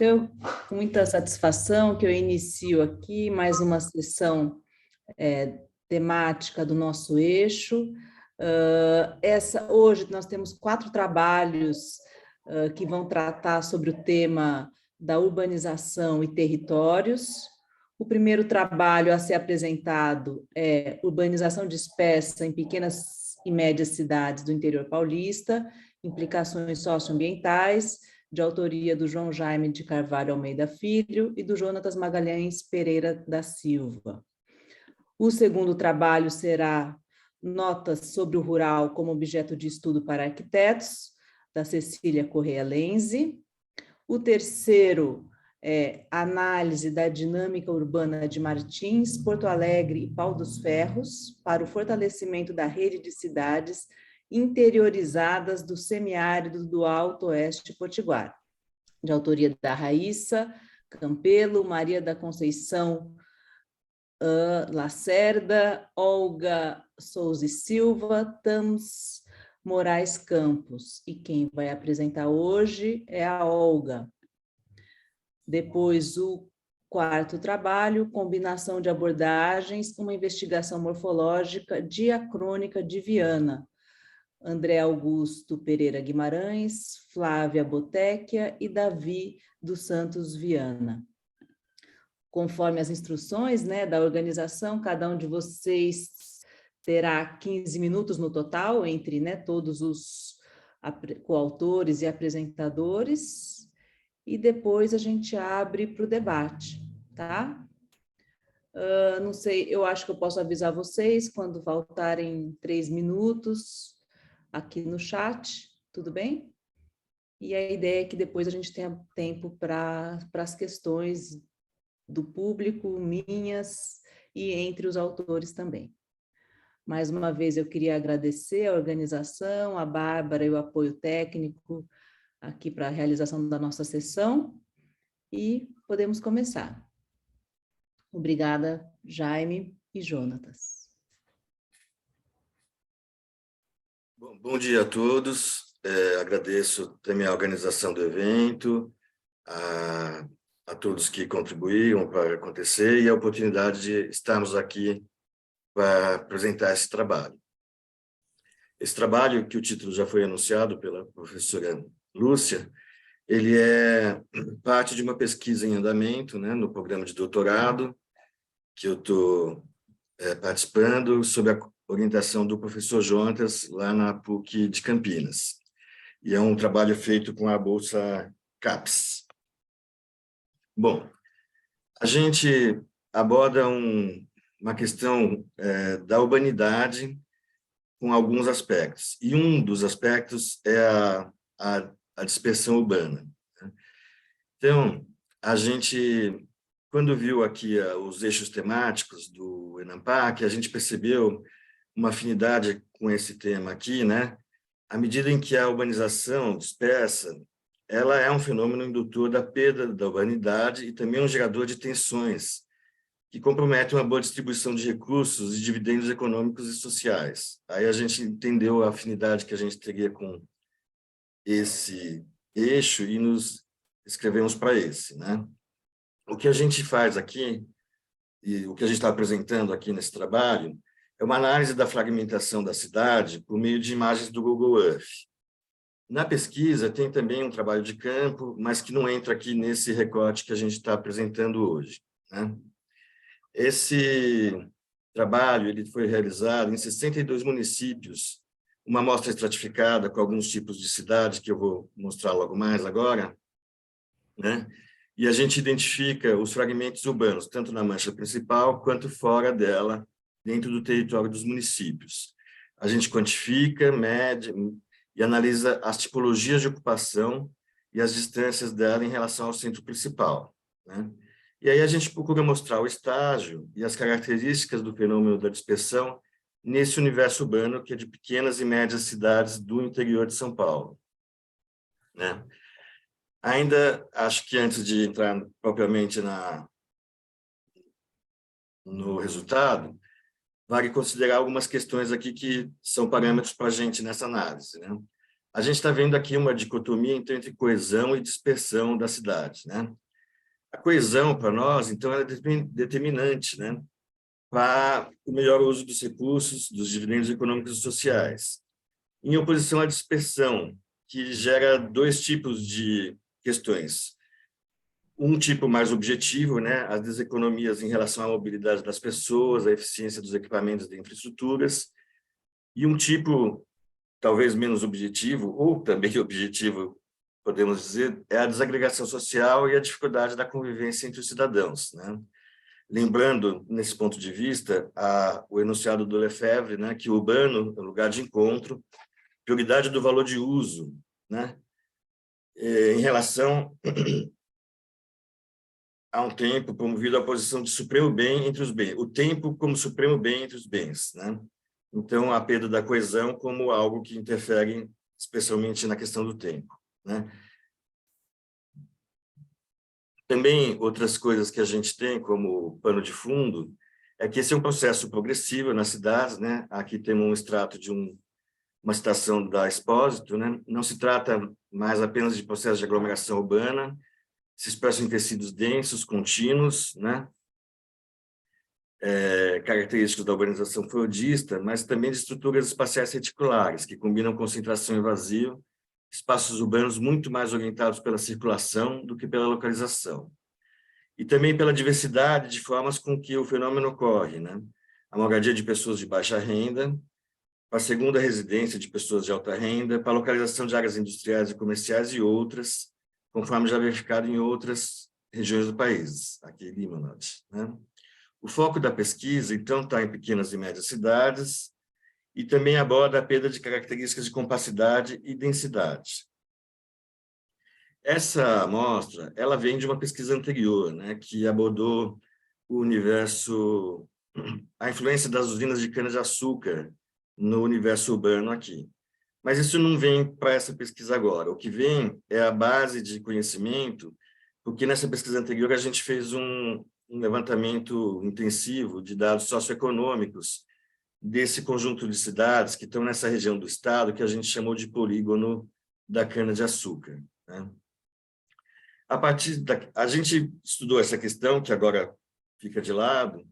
Então, com muita satisfação que eu inicio aqui mais uma sessão temática do nosso eixo. Hoje nós temos 4 trabalhos que vão tratar sobre o tema da urbanização e territórios. O primeiro trabalho a ser apresentado é Urbanização dispersa em pequenas e médias cidades do interior paulista, implicações socioambientais, de autoria do João Jaime de Carvalho Almeida Filho e do Jonatas Magalhães Pereira da Silva. O segundo trabalho será Notas sobre o Rural como objeto de estudo para arquitetos, da Cecília Correia Lenzi. O terceiro é Análise da dinâmica urbana de Martins, Porto Alegre e Pau dos Ferros, para o fortalecimento da rede de cidades interiorizadas do semiárido do Alto Oeste Potiguar, de autoria da Raíssa Campelo, Maria da Conceição Lacerda, Olga Souza e Silva, Tams Moraes Campos. E quem vai apresentar hoje é a Olga. Depois, o quarto trabalho, Combinação de abordagens, uma investigação morfológica diacrônica de Viana, André Augusto Pereira Guimarães, Flávia Botéquia e Davi dos Santos Viana. Conforme as instruções, da organização, cada um de vocês terá 15 minutos no total, entre todos os coautores e apresentadores, e depois a gente abre para o debate, tá? Não sei, eu acho que eu posso avisar vocês quando faltarem 3 minutos, aqui no chat, tudo bem? E a ideia é que depois a gente tenha tempo para as questões do público, minhas e entre os autores também. Mais uma vez eu queria agradecer a organização, a Bárbara e o apoio técnico aqui para a realização da nossa sessão e podemos começar. Obrigada, Jaime e Jonatas. Bom dia a todos, agradeço também a organização do evento, a todos que contribuíram para acontecer e a oportunidade de estarmos aqui para apresentar esse trabalho. Esse trabalho, que o título já foi anunciado pela professora Lúcia, ele é parte de uma pesquisa em andamento, no programa de doutorado, que eu estou participando, sob a orientação do professor Jonatas, lá na PUC de Campinas. E é um trabalho feito com a Bolsa CAPES. Bom, a gente aborda uma questão da urbanidade com alguns aspectos. E um dos aspectos é a dispersão urbana. Então, a gente, quando viu aqui os eixos temáticos do ENAMPAC, a gente percebeu uma afinidade com esse tema aqui, à medida em que a urbanização dispersa, ela é um fenômeno indutor da perda da urbanidade e também um gerador de tensões que comprometem uma boa distribuição de recursos e dividendos econômicos e sociais. Aí a gente entendeu a afinidade que a gente teria com esse eixo e nos escrevemos para esse, O que a gente faz aqui, e o que a gente está apresentando aqui nesse trabalho, é uma análise da fragmentação da cidade por meio de imagens do Google Earth. Na pesquisa, tem também um trabalho de campo, mas que não entra aqui nesse recorte que a gente está apresentando hoje. Esse trabalho ele foi realizado em 62 municípios, uma amostra estratificada com alguns tipos de cidade, que eu vou mostrar logo mais agora, E a gente identifica os fragmentos urbanos, tanto na mancha principal quanto fora dela, dentro do território dos municípios. A gente quantifica, mede e analisa as tipologias de ocupação e as distâncias dela em relação ao centro principal. E aí a gente procura mostrar o estágio e as características do fenômeno da dispersão nesse universo urbano que é de pequenas e médias cidades do interior de São Paulo. Ainda acho que antes de entrar propriamente no resultado, vale considerar algumas questões aqui que são parâmetros para a gente nessa análise. a gente está vendo aqui uma dicotomia então, entre coesão e dispersão da cidade, né? A coesão, para nós, então, é determinante, né, para o melhor uso dos recursos, dos dividendos econômicos e sociais, em oposição à dispersão, que gera dois tipos de questões. Um tipo mais objetivo, né, as deseconomias em relação à mobilidade das pessoas, a eficiência dos equipamentos e infraestruturas, e um tipo talvez menos objetivo, ou também objetivo, podemos dizer, é a desagregação social e a dificuldade da convivência entre os cidadãos, né? Lembrando, nesse ponto de vista, o enunciado do Lefebvre, né, que o urbano é o lugar de encontro, prioridade do valor de uso, né, em relação a um tempo promovido à posição de supremo bem entre os bens, o tempo como supremo bem entre os bens, né? Então, a perda da coesão como algo que interfere especialmente na questão do tempo, né? Também, outras coisas que a gente tem como pano de fundo é que esse é um processo progressivo nas cidades, né? Aqui temos um extrato de uma citação da Expósito, né? Não se trata mais apenas de processo de aglomeração urbana, se expressam em tecidos densos, contínuos, né? Característicos da urbanização fordista, mas também de estruturas espaciais reticulares, que combinam concentração e vazio, espaços urbanos muito mais orientados pela circulação do que pela localização. E também pela diversidade de formas com que o fenômeno ocorre, né? A moradia de pessoas de baixa renda, para a segunda residência de pessoas de alta renda, para a localização de áreas industriais e comerciais e outras, conforme já verificado em outras regiões do país, aqui em Lima, né? O foco da pesquisa, então, está em pequenas e médias cidades e também aborda a perda de características de compacidade e densidade. Essa amostra, ela vem de uma pesquisa anterior, né, que abordou o universo, a influência das usinas de cana-de-açúcar no universo urbano aqui. Mas isso não vem para essa pesquisa agora. O que vem é a base de conhecimento, porque nessa pesquisa anterior a gente fez um levantamento intensivo de dados socioeconômicos desse conjunto de cidades que estão nessa região do estado que a gente chamou de polígono da cana-de-açúcar, né? A gente estudou essa questão, que agora fica de lado,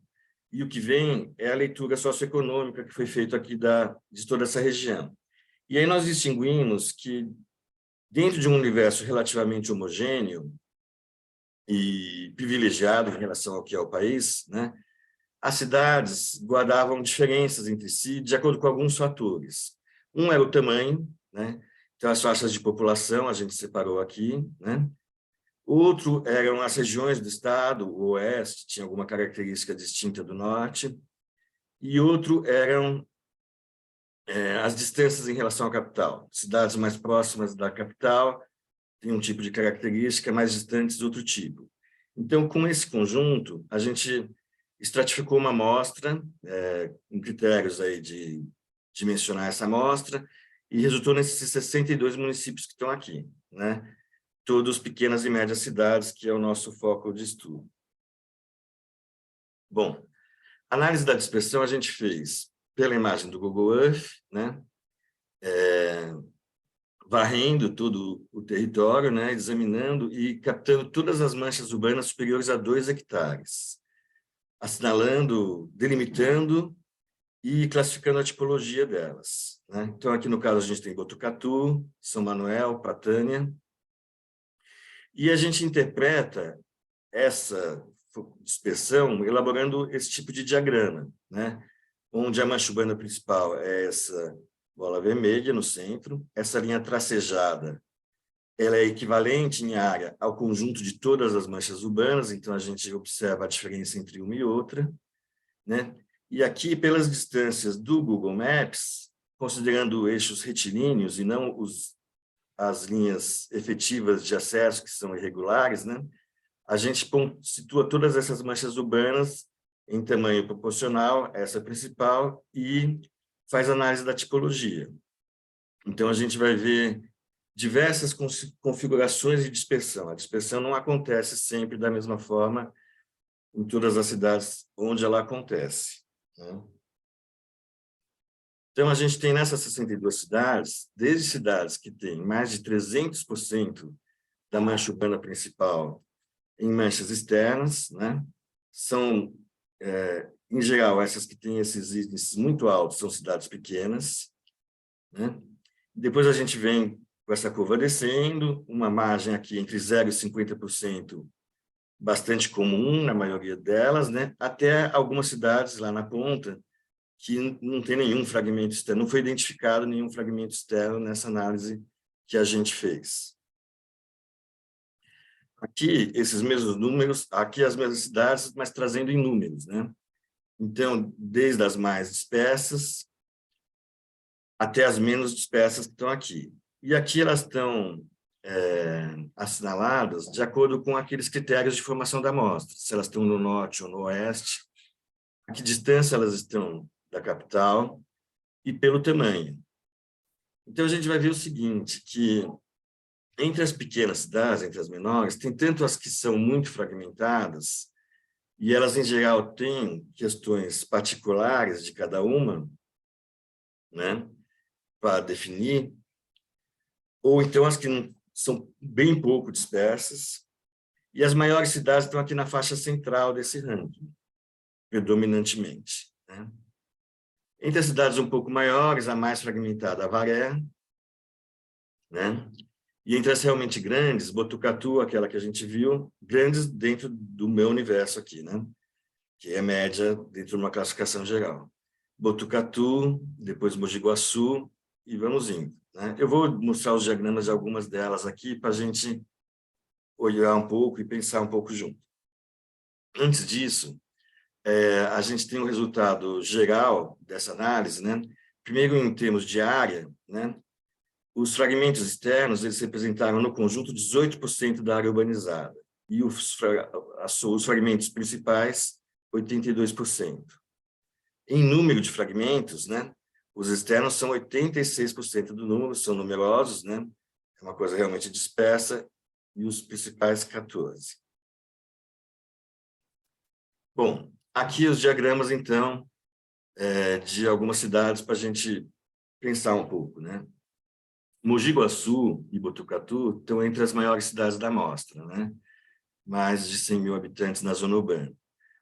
e o que vem é a leitura socioeconômica que foi feita aqui de toda essa região. E aí nós distinguimos que, dentro de um universo relativamente homogêneo e privilegiado em relação ao que é o país, né, as cidades guardavam diferenças entre si de acordo com alguns fatores. Um era o tamanho, né? Então, as faixas de população a gente separou aqui, né? Outro eram as regiões do estado, o oeste tinha alguma característica distinta do norte, e outro eram as distâncias em relação à capital. Cidades mais próximas da capital têm um tipo de característica, mais distantes outro tipo. Então, com esse conjunto, a gente estratificou uma amostra, com critérios aí de dimensionar essa amostra, e resultou nesses 62 municípios que estão aqui, né? Todos pequenas e médias cidades, que é o nosso foco de estudo. Bom, análise da dispersão a gente fez pela imagem do Google Earth, né? Varrendo todo o território, né? Examinando e captando todas as manchas urbanas superiores a 2 hectares, assinalando, delimitando e classificando a tipologia delas, né? Então, aqui no caso, a gente tem Botucatu, São Manuel, Patânia, e a gente interpreta essa dispersão elaborando esse tipo de diagrama, né? Onde a mancha urbana principal é essa bola vermelha no centro, essa linha tracejada, ela é equivalente em área ao conjunto de todas as manchas urbanas, então a gente observa a diferença entre uma e outra, né? E aqui, pelas distâncias do Google Maps, considerando eixos retilíneos e não as linhas efetivas de acesso, que são irregulares, né? A gente situa todas essas manchas urbanas em tamanho proporcional, essa principal, e faz análise da tipologia. Então, a gente vai ver diversas configurações de dispersão. A dispersão não acontece sempre da mesma forma em todas as cidades onde ela acontece, né? Então, a gente tem nessas 62 cidades, desde cidades que têm mais de 300% da mancha urbana principal em manchas externas, né? São, em geral, essas que têm esses índices muito altos são cidades pequenas, né? Depois a gente vem com essa curva descendo, uma margem aqui entre 0 e 50%, bastante comum na maioria delas, né? Até algumas cidades lá na ponta, que não tem nenhum fragmento externo, não foi identificado nenhum fragmento externo nessa análise que a gente fez. Aqui, esses mesmos números, aqui as mesmas cidades, mas trazendo em números, né? Então, desde as mais dispersas até as menos dispersas que estão aqui. E aqui elas estão assinaladas de acordo com aqueles critérios de formação da amostra, se elas estão no norte ou no oeste, a que distância elas estão da capital e pelo tamanho. Então, a gente vai ver o seguinte, que entre as pequenas cidades, entre as menores, tem tanto as que são muito fragmentadas, e elas, em geral, têm questões particulares de cada uma, né, para definir, ou então as que não, são bem pouco dispersas, e as maiores cidades estão aqui na faixa central desse ranking, predominantemente, né? Entre as cidades um pouco maiores, a mais fragmentada, Avaré, né? E entre as realmente grandes, Botucatu, aquela que a gente viu, grandes dentro do meu universo aqui, né? Que é média dentro de uma classificação geral. Botucatu, depois Mogi Guaçu, e vamos indo, né? Eu vou mostrar os diagramas de algumas delas aqui para a gente olhar um pouco e pensar um pouco junto. Antes disso, a gente tem um resultado geral dessa análise, né? Primeiro, em termos de área, né? Os fragmentos externos, eles representaram no conjunto 18% da área urbanizada, e os fragmentos principais, 82%. Em número de fragmentos, né? Os externos são 86% do número, são numerosos, né? É uma coisa realmente dispersa, e os principais, 14%. Bom, aqui os diagramas, então, de algumas cidades para a gente pensar um pouco, né? Mogi Guaçu e Botucatu estão entre as maiores cidades da amostra, né? Mais de 100 mil habitantes na zona urbana.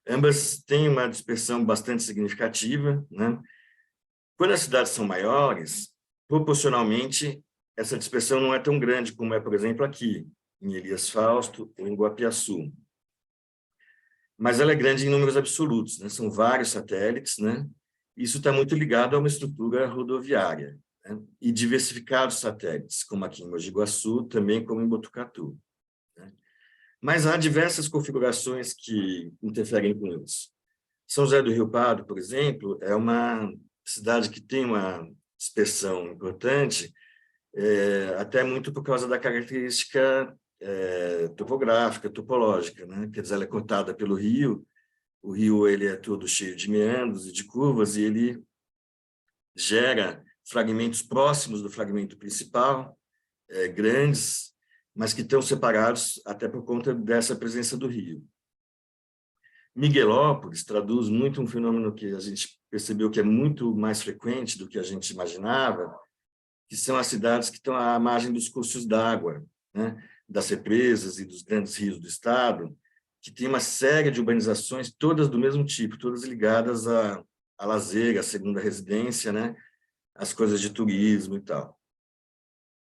Ambas têm uma dispersão bastante significativa, né? Quando as cidades são maiores, proporcionalmente, essa dispersão não é tão grande como é, por exemplo, aqui, em Elias Fausto ou em Guapiaçu. Mas ela é grande em números absolutos, né? São vários satélites, né? Isso está muito ligado a uma estrutura rodoviária, né? E diversificados satélites, como aqui em Mogi Guaçu, também como em Botucatu, né? Mas há diversas configurações que interferem com isso. São José do Rio Pardo, por exemplo, é uma cidade que tem uma dispersão importante, até muito por causa da característica topográfica, topológica, né? Quer dizer, ela é cortada pelo rio, o rio ele é todo cheio de meandros e de curvas, e ele gera fragmentos próximos do fragmento principal, grandes, mas que estão separados até por conta dessa presença do rio. Miguelópolis traduz muito um fenômeno que a gente percebeu que é muito mais frequente do que a gente imaginava, que são as cidades que estão à margem dos cursos d'água, né, das represas e dos grandes rios do estado, que tem uma série de urbanizações, todas do mesmo tipo, todas ligadas a lazer, a segunda residência, né, as coisas de turismo e tal.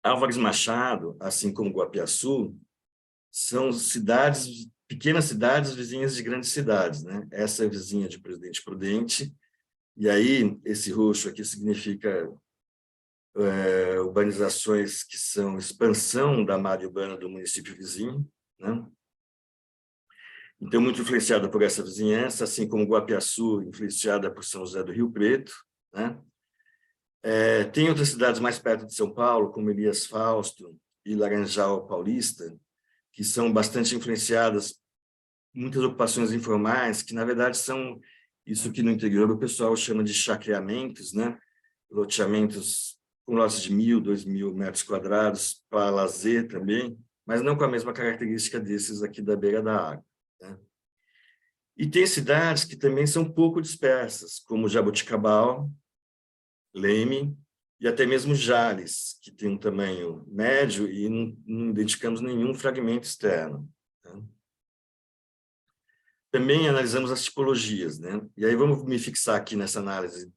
Álvares Machado, assim como Guapiaçu, são cidades, pequenas cidades vizinhas de grandes cidades, né? Essa é vizinha de Presidente Prudente, e aí esse roxo aqui significa urbanizações que são expansão da malha urbana do município vizinho, né? Então, muito influenciada por essa vizinhança, assim como Guapiaçu, influenciada por São José do Rio Preto, né? Tem outras cidades mais perto de São Paulo, como Elias Fausto e Laranjal Paulista, que são bastante influenciadas, muitas ocupações informais, que, na verdade, são isso que no interior o pessoal chama de chacreamentos, né? Loteamentos com lotes de 1.000, 2.000 metros quadrados, para lazer também, mas não com a mesma característica desses aqui da beira da água, né? E tem cidades que também são pouco dispersas, como Jaboticabal, Leme e até mesmo Jales, que tem um tamanho médio e não identificamos nenhum fragmento externo. Tá? Também analisamos as tipologias, né? E aí vamos me fixar aqui nessa análise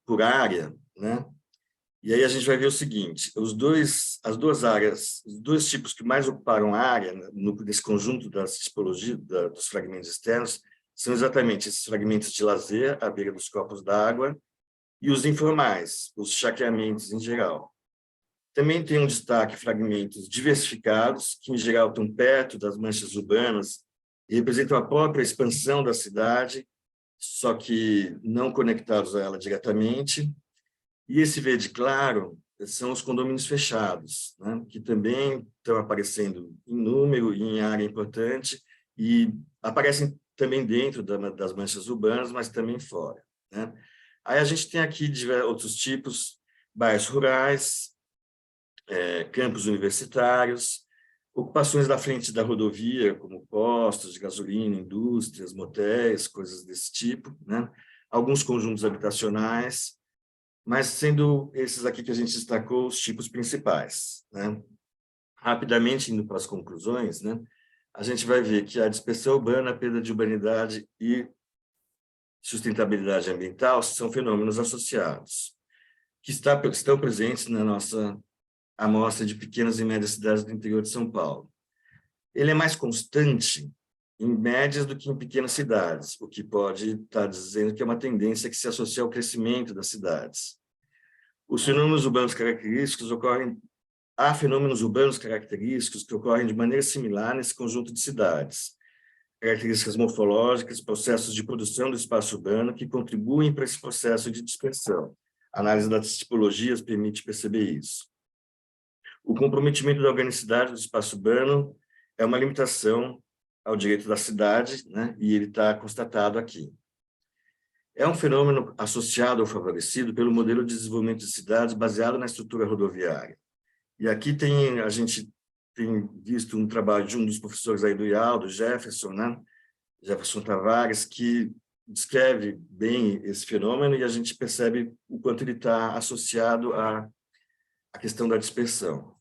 por área, né? E aí a gente vai ver o seguinte: as duas áreas, os dois tipos que mais ocuparam a área nesse conjunto das tipologias dos fragmentos externos são exatamente esses fragmentos de lazer à beira dos corpos d'água e os informais, os charqueamentos em geral. Também tem um destaque fragmentos diversificados, que em geral estão perto das manchas urbanas e representam a própria expansão da cidade, só que não conectados a ela diretamente. E esse verde claro são os condomínios fechados, né, que também estão aparecendo em número e em área importante e aparecem também dentro das manchas urbanas, mas também fora, né? Aí a gente tem aqui outros tipos: bairros rurais, campos universitários, ocupações da frente da rodovia, como postos de gasolina, indústrias, motéis, coisas desse tipo, né? Alguns conjuntos habitacionais, mas sendo esses aqui que a gente destacou os tipos principais, né? Rapidamente, indo para as conclusões, né? A gente vai ver que a dispersão urbana, a perda de urbanidade e sustentabilidade ambiental são fenômenos associados, que estão presentes na nossa amostra de pequenas e médias cidades do interior de São Paulo. Ele é mais constante em médias do que em pequenas cidades, o que pode estar dizendo que é uma tendência que se associa ao crescimento das cidades. Os fenômenos urbanos característicos há fenômenos urbanos característicos que ocorrem de maneira similar nesse conjunto de cidades. Características morfológicas, processos de produção do espaço urbano que contribuem para esse processo de dispersão. A análise das tipologias permite perceber isso. O comprometimento da organicidade do espaço urbano é uma limitação ao direito da cidade, né? E ele está constatado aqui. É um fenômeno associado ou favorecido pelo modelo de desenvolvimento de cidades baseado na estrutura rodoviária. E aqui a gente tem visto um trabalho de um dos professores aí do IAL, do Jefferson, né? Jefferson Tavares, que descreve bem esse fenômeno e a gente percebe o quanto ele está associado à questão da dispersão.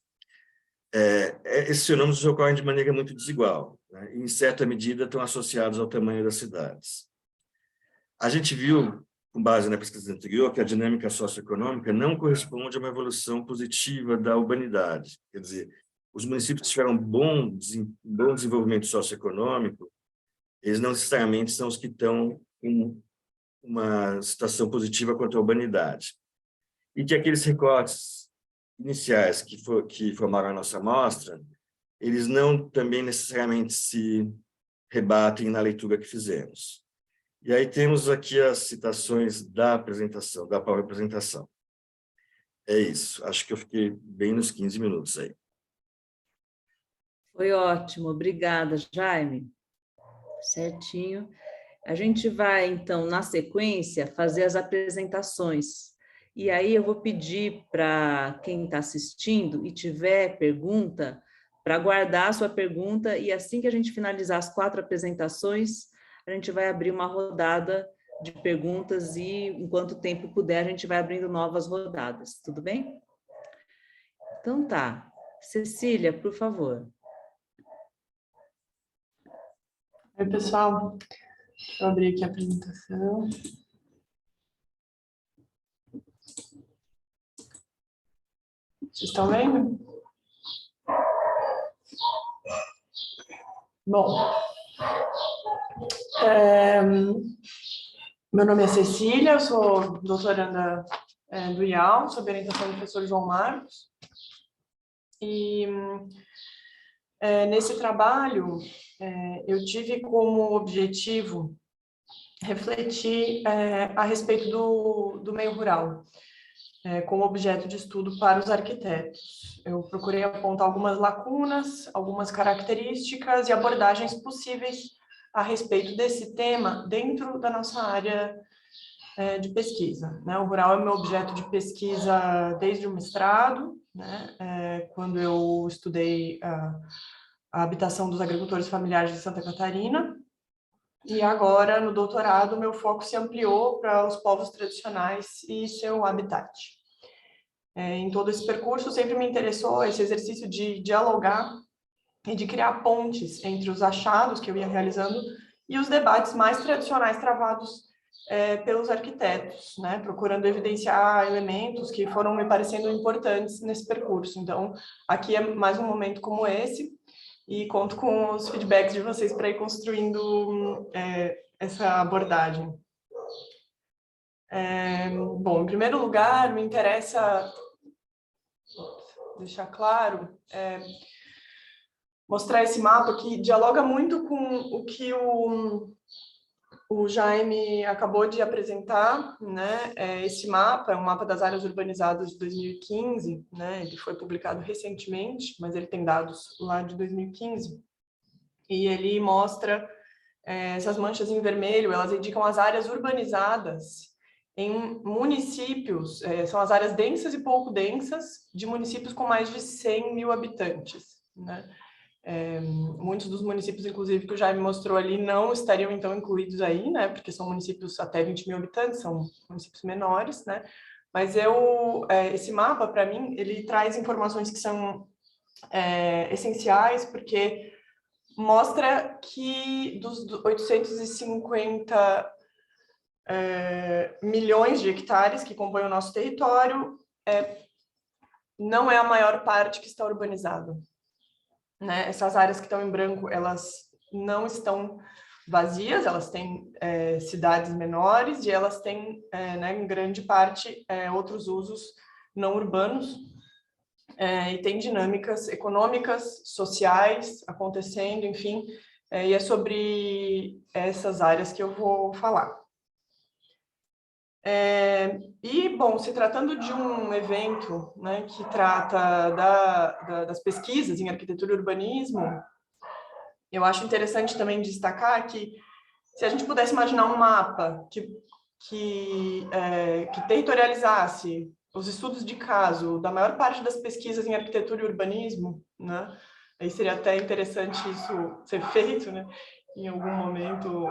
Esses fenômenos ocorrem de maneira muito desigual, né? E, em certa medida, estão associados ao tamanho das cidades. A gente viu, com base na pesquisa anterior, que a dinâmica socioeconômica não corresponde a uma evolução positiva da urbanidade. Quer dizer, os municípios que tiveram bom desenvolvimento socioeconômico, eles não necessariamente são os que estão em uma situação positiva quanto à urbanidade. E que aqueles recortes iniciais que formaram a nossa amostra, eles não também necessariamente se rebatem na leitura que fizemos. E aí temos aqui as citações da apresentação, da própria apresentação. É isso, acho que eu fiquei bem nos 15 minutos aí. Foi ótimo, obrigada, Jaime. Certinho. A gente vai, então, na sequência, fazer as apresentações. E aí eu vou pedir para quem está assistindo e tiver pergunta, para guardar a sua pergunta, e assim que a gente finalizar as 4 apresentações, a gente vai abrir uma rodada de perguntas e, enquanto o tempo puder, a gente vai abrindo novas rodadas. Tudo bem? Então tá. Cecília, por favor. Oi, pessoal. Deixa eu abrir aqui a apresentação. Vocês estão vendo? Bom, meu nome é Cecília, eu sou doutoranda do IAL, sob orientação do professor João Marcos. E nesse trabalho, eu tive como objetivo refletir a respeito do meio rural, como objeto de estudo para os arquitetos. Eu procurei apontar algumas lacunas, algumas características e abordagens possíveis a respeito desse tema dentro da nossa área de pesquisa, né? O rural é meu objeto de pesquisa desde o mestrado, né? Quando eu estudei a habitação dos agricultores familiares de Santa Catarina, E agora, no doutorado, meu foco se ampliou para os povos tradicionais e seu habitat. Em todo esse percurso, sempre me interessou esse exercício de dialogar e de criar pontes entre os achados que eu ia realizando e os debates mais tradicionais travados pelos arquitetos, né? Procurando evidenciar elementos que foram me parecendo importantes nesse percurso. Então, aqui é mais um momento como esse, e conto com os feedbacks de vocês para ir construindo essa abordagem. Bom, em primeiro lugar, me interessa deixar claro, mostrar esse mapa que dialoga muito com o que o Jaime acabou de apresentar, né? Esse mapa é um mapa das áreas urbanizadas de 2015, né? Ele foi publicado recentemente, mas ele tem dados lá de 2015. E ele mostra essas manchas em vermelho, elas indicam as áreas urbanizadas em municípios, são as áreas densas e pouco densas, de municípios com mais de 100 mil habitantes, né? Muitos dos municípios, inclusive, que o Jaime mostrou ali, não estariam, então, incluídos aí, né? Porque são municípios até 20 mil habitantes, são municípios menores, né? Mas esse mapa, para mim, ele traz informações que são essenciais, porque mostra que dos 850 milhões de hectares que compõem o nosso território, não é a maior parte que está urbanizada, né? Essas áreas que estão em branco, elas não estão vazias, elas têm cidades menores e elas têm, né, em grande parte, outros usos não urbanos, e tem dinâmicas econômicas, sociais acontecendo, enfim, e é sobre essas áreas que eu vou falar. Bom, se tratando de um evento, né, que trata das pesquisas em arquitetura e urbanismo, eu acho interessante também destacar que, se a gente pudesse imaginar um mapa que territorializasse os estudos de caso da maior parte das pesquisas em arquitetura e urbanismo, né, aí seria até interessante isso ser feito, né, em algum momento,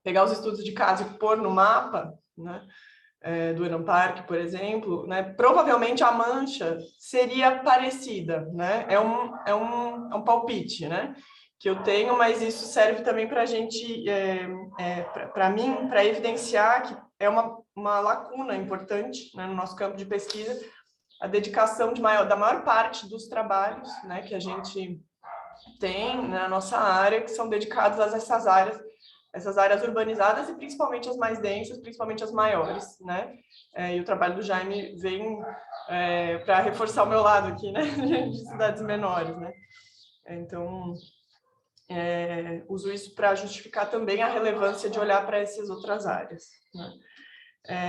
pegar os estudos de caso e pôr no mapa, né, do Enon Park, por exemplo, né, provavelmente a mancha seria parecida, né? É um palpite, né, que eu tenho, mas isso serve também para a gente, para mim, para evidenciar que é uma lacuna importante, né, no nosso campo de pesquisa, a dedicação da maior parte dos trabalhos, né, que a gente tem na nossa área, que são dedicados a essas áreas urbanizadas e principalmente as mais densas, principalmente as maiores, né? E o trabalho do Jaime vem para reforçar o meu lado aqui, né? De cidades menores, né? Então, uso isso para justificar também a relevância de olhar para essas outras áreas, né?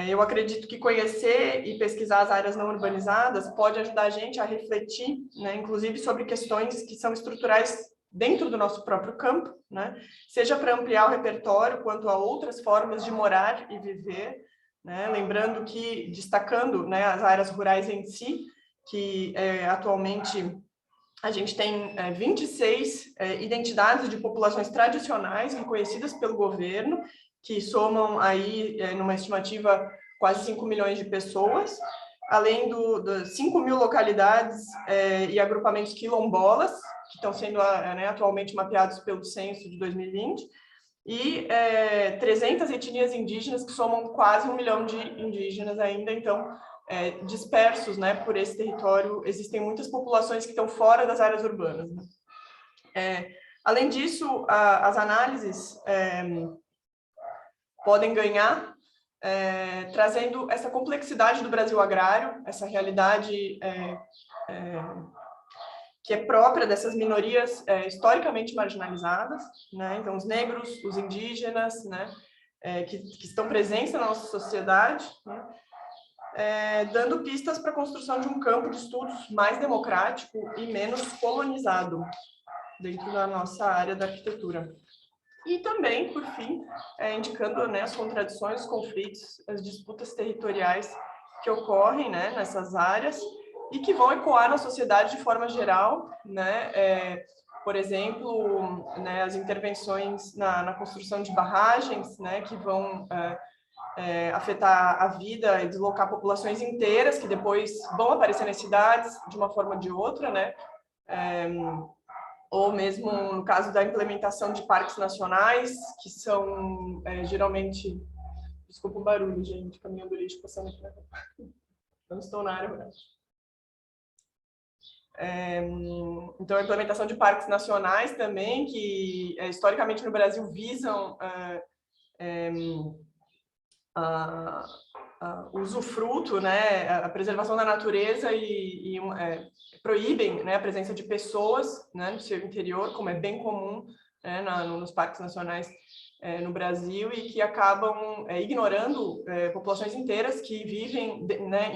Eu acredito que conhecer e pesquisar as áreas não urbanizadas pode ajudar a gente a refletir, né, inclusive sobre questões que são estruturais dentro do nosso próprio campo, né, seja para ampliar o repertório quanto a outras formas de morar e viver, né, lembrando que, destacando, né, as áreas rurais em si, que atualmente a gente tem 26 identidades de populações tradicionais reconhecidas pelo governo, que somam aí, numa estimativa, quase 5 milhões de pessoas, além das 5 mil localidades e agrupamentos quilombolas, que estão sendo atualmente mapeados pelo censo de 2020, e 300 etnias indígenas, que somam quase 1 milhão de indígenas ainda. Então, dispersos, né, por esse território, existem muitas populações que estão fora das áreas urbanas, né? Além disso, as análises podem ganhar, trazendo essa complexidade do Brasil agrário, essa realidade que é própria dessas minorias historicamente marginalizadas, né? Então, os negros, os indígenas, né, que estão presentes na nossa sociedade, né? Dando pistas para a construção de um campo de estudos mais democrático e menos colonizado dentro da nossa área da arquitetura. E também, por fim, indicando, né, as contradições, os conflitos, as disputas territoriais que ocorrem, né, nessas áreas e que vão ecoar na sociedade de forma geral, né, por exemplo, né, as intervenções na construção de barragens, né, que vão afetar a vida e deslocar populações inteiras, que depois vão aparecer nas cidades de uma forma ou de outra, né? Ou mesmo no caso da implementação de parques nacionais, que são geralmente... Desculpa o barulho, gente, caminhão do lixo passando aqui na rua. Não estou na área rural. Então, a implementação de parques nacionais também, que historicamente no Brasil visam o usufruto, né, a preservação da natureza e proíbem, né, a presença de pessoas, né, no seu interior, como é bem comum, né, nos parques nacionais no Brasil, e que acabam ignorando populações inteiras que vivem, né,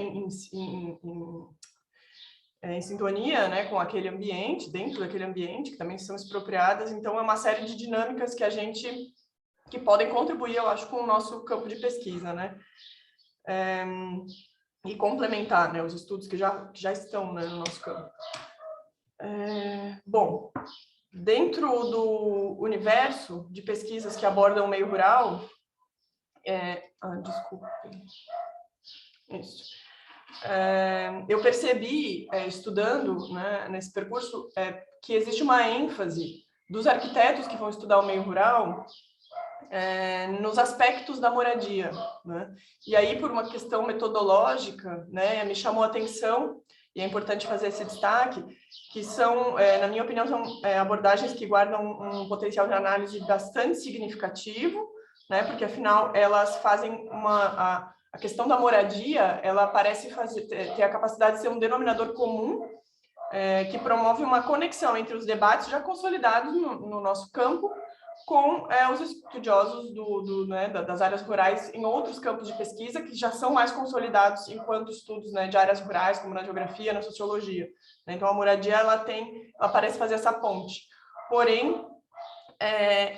em sintonia, né, com aquele ambiente, dentro daquele ambiente, que também são expropriadas. Então, é uma série de dinâmicas que podem contribuir, eu acho, com o nosso campo de pesquisa, né? E complementar, né, os estudos que já estão, né, no nosso campo. Bom, dentro do universo de pesquisas que abordam o meio rural, desculpa, isso. Eu percebi, estudando, né, nesse percurso, que existe uma ênfase dos arquitetos que vão estudar o meio rural nos aspectos da moradia, né? E aí, por uma questão metodológica, né, me chamou a atenção, e é importante fazer esse destaque, que são, na minha opinião, são abordagens que guardam um potencial de análise bastante significativo, né, porque, afinal, elas fazem a questão da moradia, ela parece ter a capacidade de ser um denominador comum, que promove uma conexão entre os debates já consolidados no nosso campo com os estudiosos né, das áreas rurais em outros campos de pesquisa que já são mais consolidados enquanto estudos, né, de áreas rurais, como na geografia, na sociologia. Então, a moradia ela parece fazer essa ponte. Porém,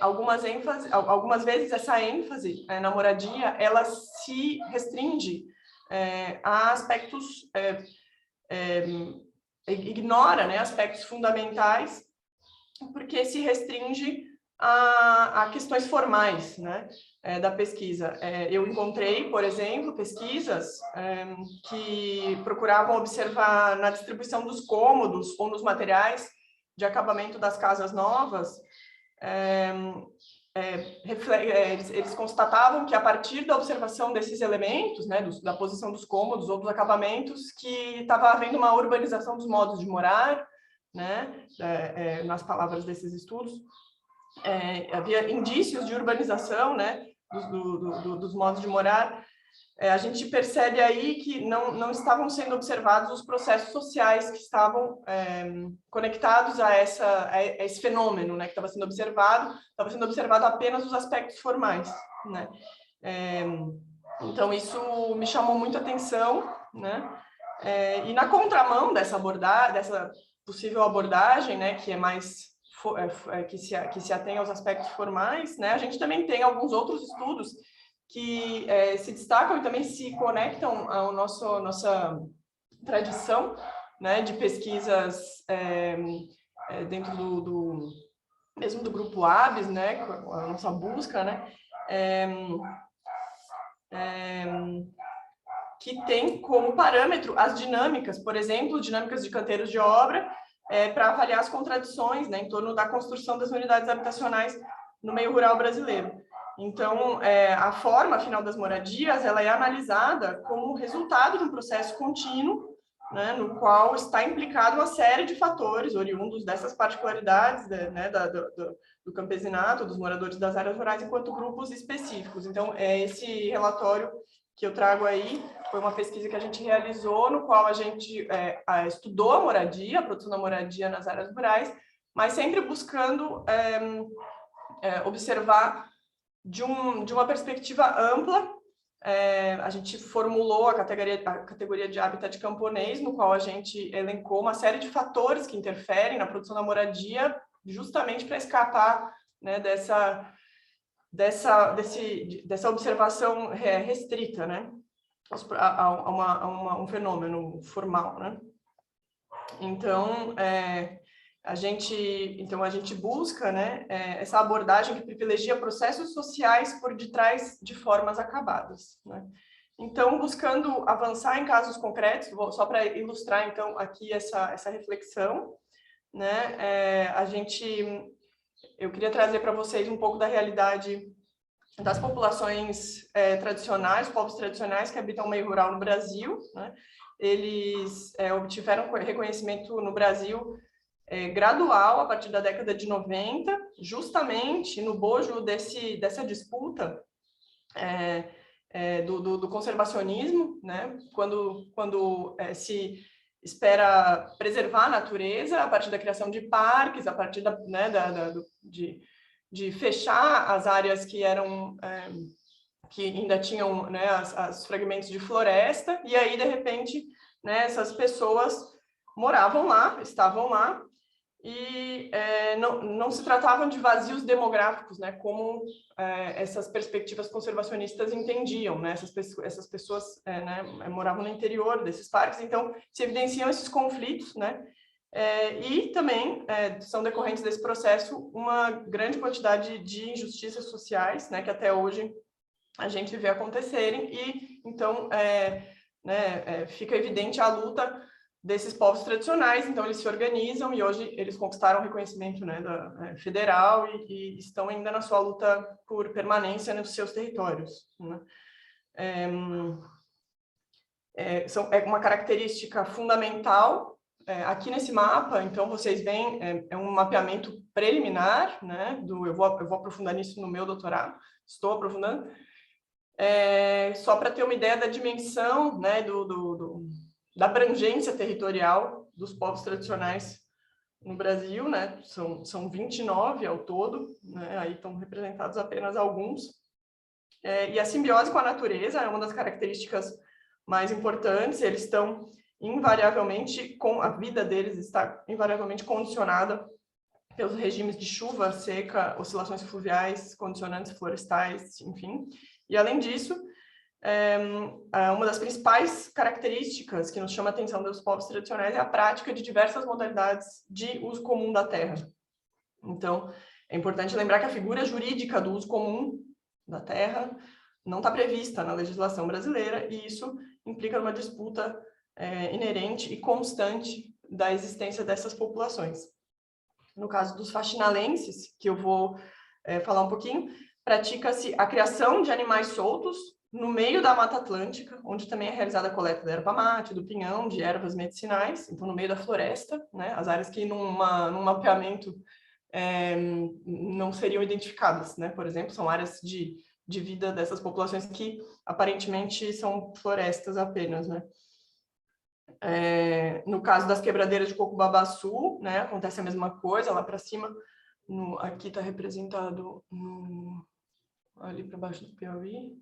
algumas vezes essa ênfase na moradia ela se restringe a aspectos, ignora, né, aspectos fundamentais, porque se restringe a questões formais, né, da pesquisa. Eu encontrei, por exemplo, pesquisas que procuravam observar na distribuição dos cômodos ou nos materiais de acabamento das casas novas, eles constatavam que a partir da observação desses elementos, né, da posição dos cômodos ou dos acabamentos, que estava havendo uma urbanização dos modos de morar, né, nas palavras desses estudos, havia indícios de urbanização, né, dos modos de morar. A gente percebe aí que não estavam sendo observados os processos sociais que estavam conectados a esse fenômeno, né, que estava sendo observado apenas os aspectos formais, né. Então, isso me chamou muito a atenção, né, e na contramão dessa possível abordagem, né, que é mais que se atém aos aspectos formais, né, a gente também tem alguns outros estudos que se destacam e também se conectam à nossa tradição, né, de pesquisas dentro mesmo do grupo ABS, né, a nossa busca, né, que tem como parâmetro as dinâmicas, por exemplo, dinâmicas de canteiros de obra, para avaliar as contradições, né, em torno da construção das unidades habitacionais no meio rural brasileiro. Então, a forma final das moradias ela é analisada como resultado de um processo contínuo, né, no qual está implicado uma série de fatores oriundos dessas particularidades, né, do campesinato, dos moradores das áreas rurais, enquanto grupos específicos. Então, esse relatório que eu trago aí foi uma pesquisa que a gente realizou, no qual a gente estudou a moradia, a produção da moradia nas áreas rurais, mas sempre buscando observar de uma perspectiva ampla. A gente formulou a categoria de habitat camponês, no qual a gente elencou uma série de fatores que interferem na produção da moradia, justamente para escapar, né, dessa observação restrita, né, a um fenômeno formal, né? Então, Então, a gente busca, né, essa abordagem que privilegia processos sociais por detrás de formas acabadas, né? Então, buscando avançar em casos concretos, só para ilustrar, então, aqui essa reflexão, né, eu queria trazer para vocês um pouco da realidade das populações tradicionais, povos tradicionais que habitam o meio rural no Brasil, né? Eles obtiveram reconhecimento no Brasil gradual a partir da década de 90, justamente no bojo dessa disputa do conservacionismo, né? Quando se espera preservar a natureza a partir da criação de parques, a partir de fechar as áreas que eram que ainda tinham, né, os fragmentos de floresta, e aí de repente, né, essas pessoas moravam lá, estavam lá, e não se tratavam de vazios demográficos, né, como essas perspectivas conservacionistas entendiam, né, essas pessoas né, moravam no interior desses parques, então se evidenciam esses conflitos, né, e também são decorrentes desse processo uma grande quantidade de injustiças sociais, né, que até hoje a gente vê acontecerem, e então fica evidente a luta desses povos tradicionais, então eles se organizam e hoje eles conquistaram o reconhecimento, né, federal e estão ainda na sua luta por permanência nos seus territórios, né? É uma característica fundamental aqui nesse mapa, então vocês veem, é um mapeamento preliminar, né, eu vou aprofundar nisso no meu doutorado, estou aprofundando, só para ter uma ideia da dimensão, né, da abrangência territorial dos povos tradicionais no Brasil, né? São 29 ao todo, né? Aí estão representados apenas alguns. E a simbiose com a natureza é uma das características mais importantes. Eles estão invariavelmente, a vida deles está invariavelmente condicionada pelos regimes de chuva, seca, oscilações fluviais, condicionantes florestais, enfim. E além disso, uma das principais características que nos chama a atenção dos povos tradicionais é a prática de diversas modalidades de uso comum da terra. Então, é importante lembrar que a figura jurídica do uso comum da terra não está prevista na legislação brasileira, e isso implica uma disputa inerente e constante da existência dessas populações. No caso dos faxinalenses, que eu vou falar um pouquinho, pratica-se a criação de animais soltos no meio da Mata Atlântica, onde também é realizada a coleta da erva mate, do pinhão, de ervas medicinais, então no meio da floresta, né, as áreas que num mapeamento não seriam identificadas, né, por exemplo, são áreas de vida dessas populações que aparentemente são florestas apenas, né. No caso das quebradeiras de Coco-Babaçu, né, acontece a mesma coisa, lá para cima, aqui está representado ali para baixo do Piauí.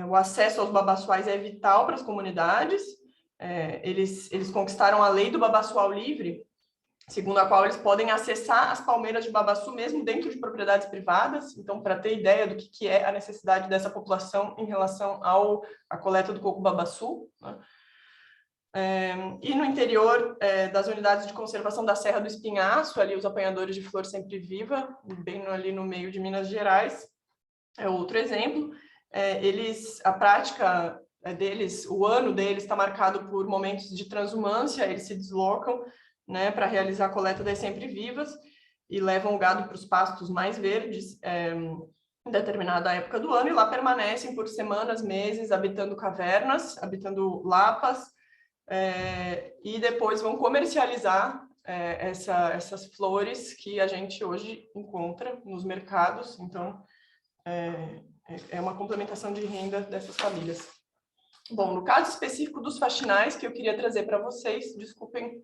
O acesso aos babaçuais é vital para as comunidades. Eles conquistaram a lei do babaçual livre, segundo a qual eles podem acessar as palmeiras de babaçu mesmo dentro de propriedades privadas. Então, para ter ideia do que é a necessidade dessa população em relação à coleta do coco-babaçu, né? E no interior das unidades de conservação da Serra do Espinhaço, ali os apanhadores de flor sempre viva, bem ali no meio de Minas Gerais, é outro exemplo. A prática deles, o ano deles está marcado por momentos de transumância, eles se deslocam, né, para realizar a coleta das sempre-vivas e levam o gado para os pastos mais verdes em determinada época do ano, e lá permanecem por semanas, meses, habitando cavernas, habitando lapas, e depois vão comercializar essas flores que a gente hoje encontra nos mercados. Então, é uma complementação de renda dessas famílias. Bom, no caso específico dos faxinais, que eu queria trazer para vocês, desculpem,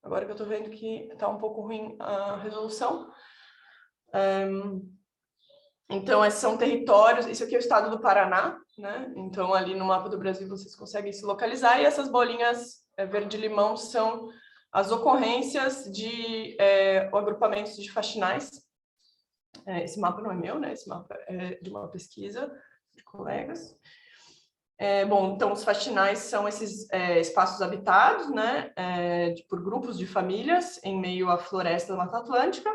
agora que eu estou vendo que está um pouco ruim a resolução. Então, esses são territórios, isso aqui é o estado do Paraná, né? Então, ali no mapa do Brasil vocês conseguem se localizar, e essas bolinhas verde-limão são as ocorrências de agrupamentos de faxinais. Esse mapa não é meu, né? Esse mapa é de uma pesquisa de colegas. Bom, então, os faxinais são esses espaços habitados, né, por grupos de famílias em meio à floresta da Mata Atlântica.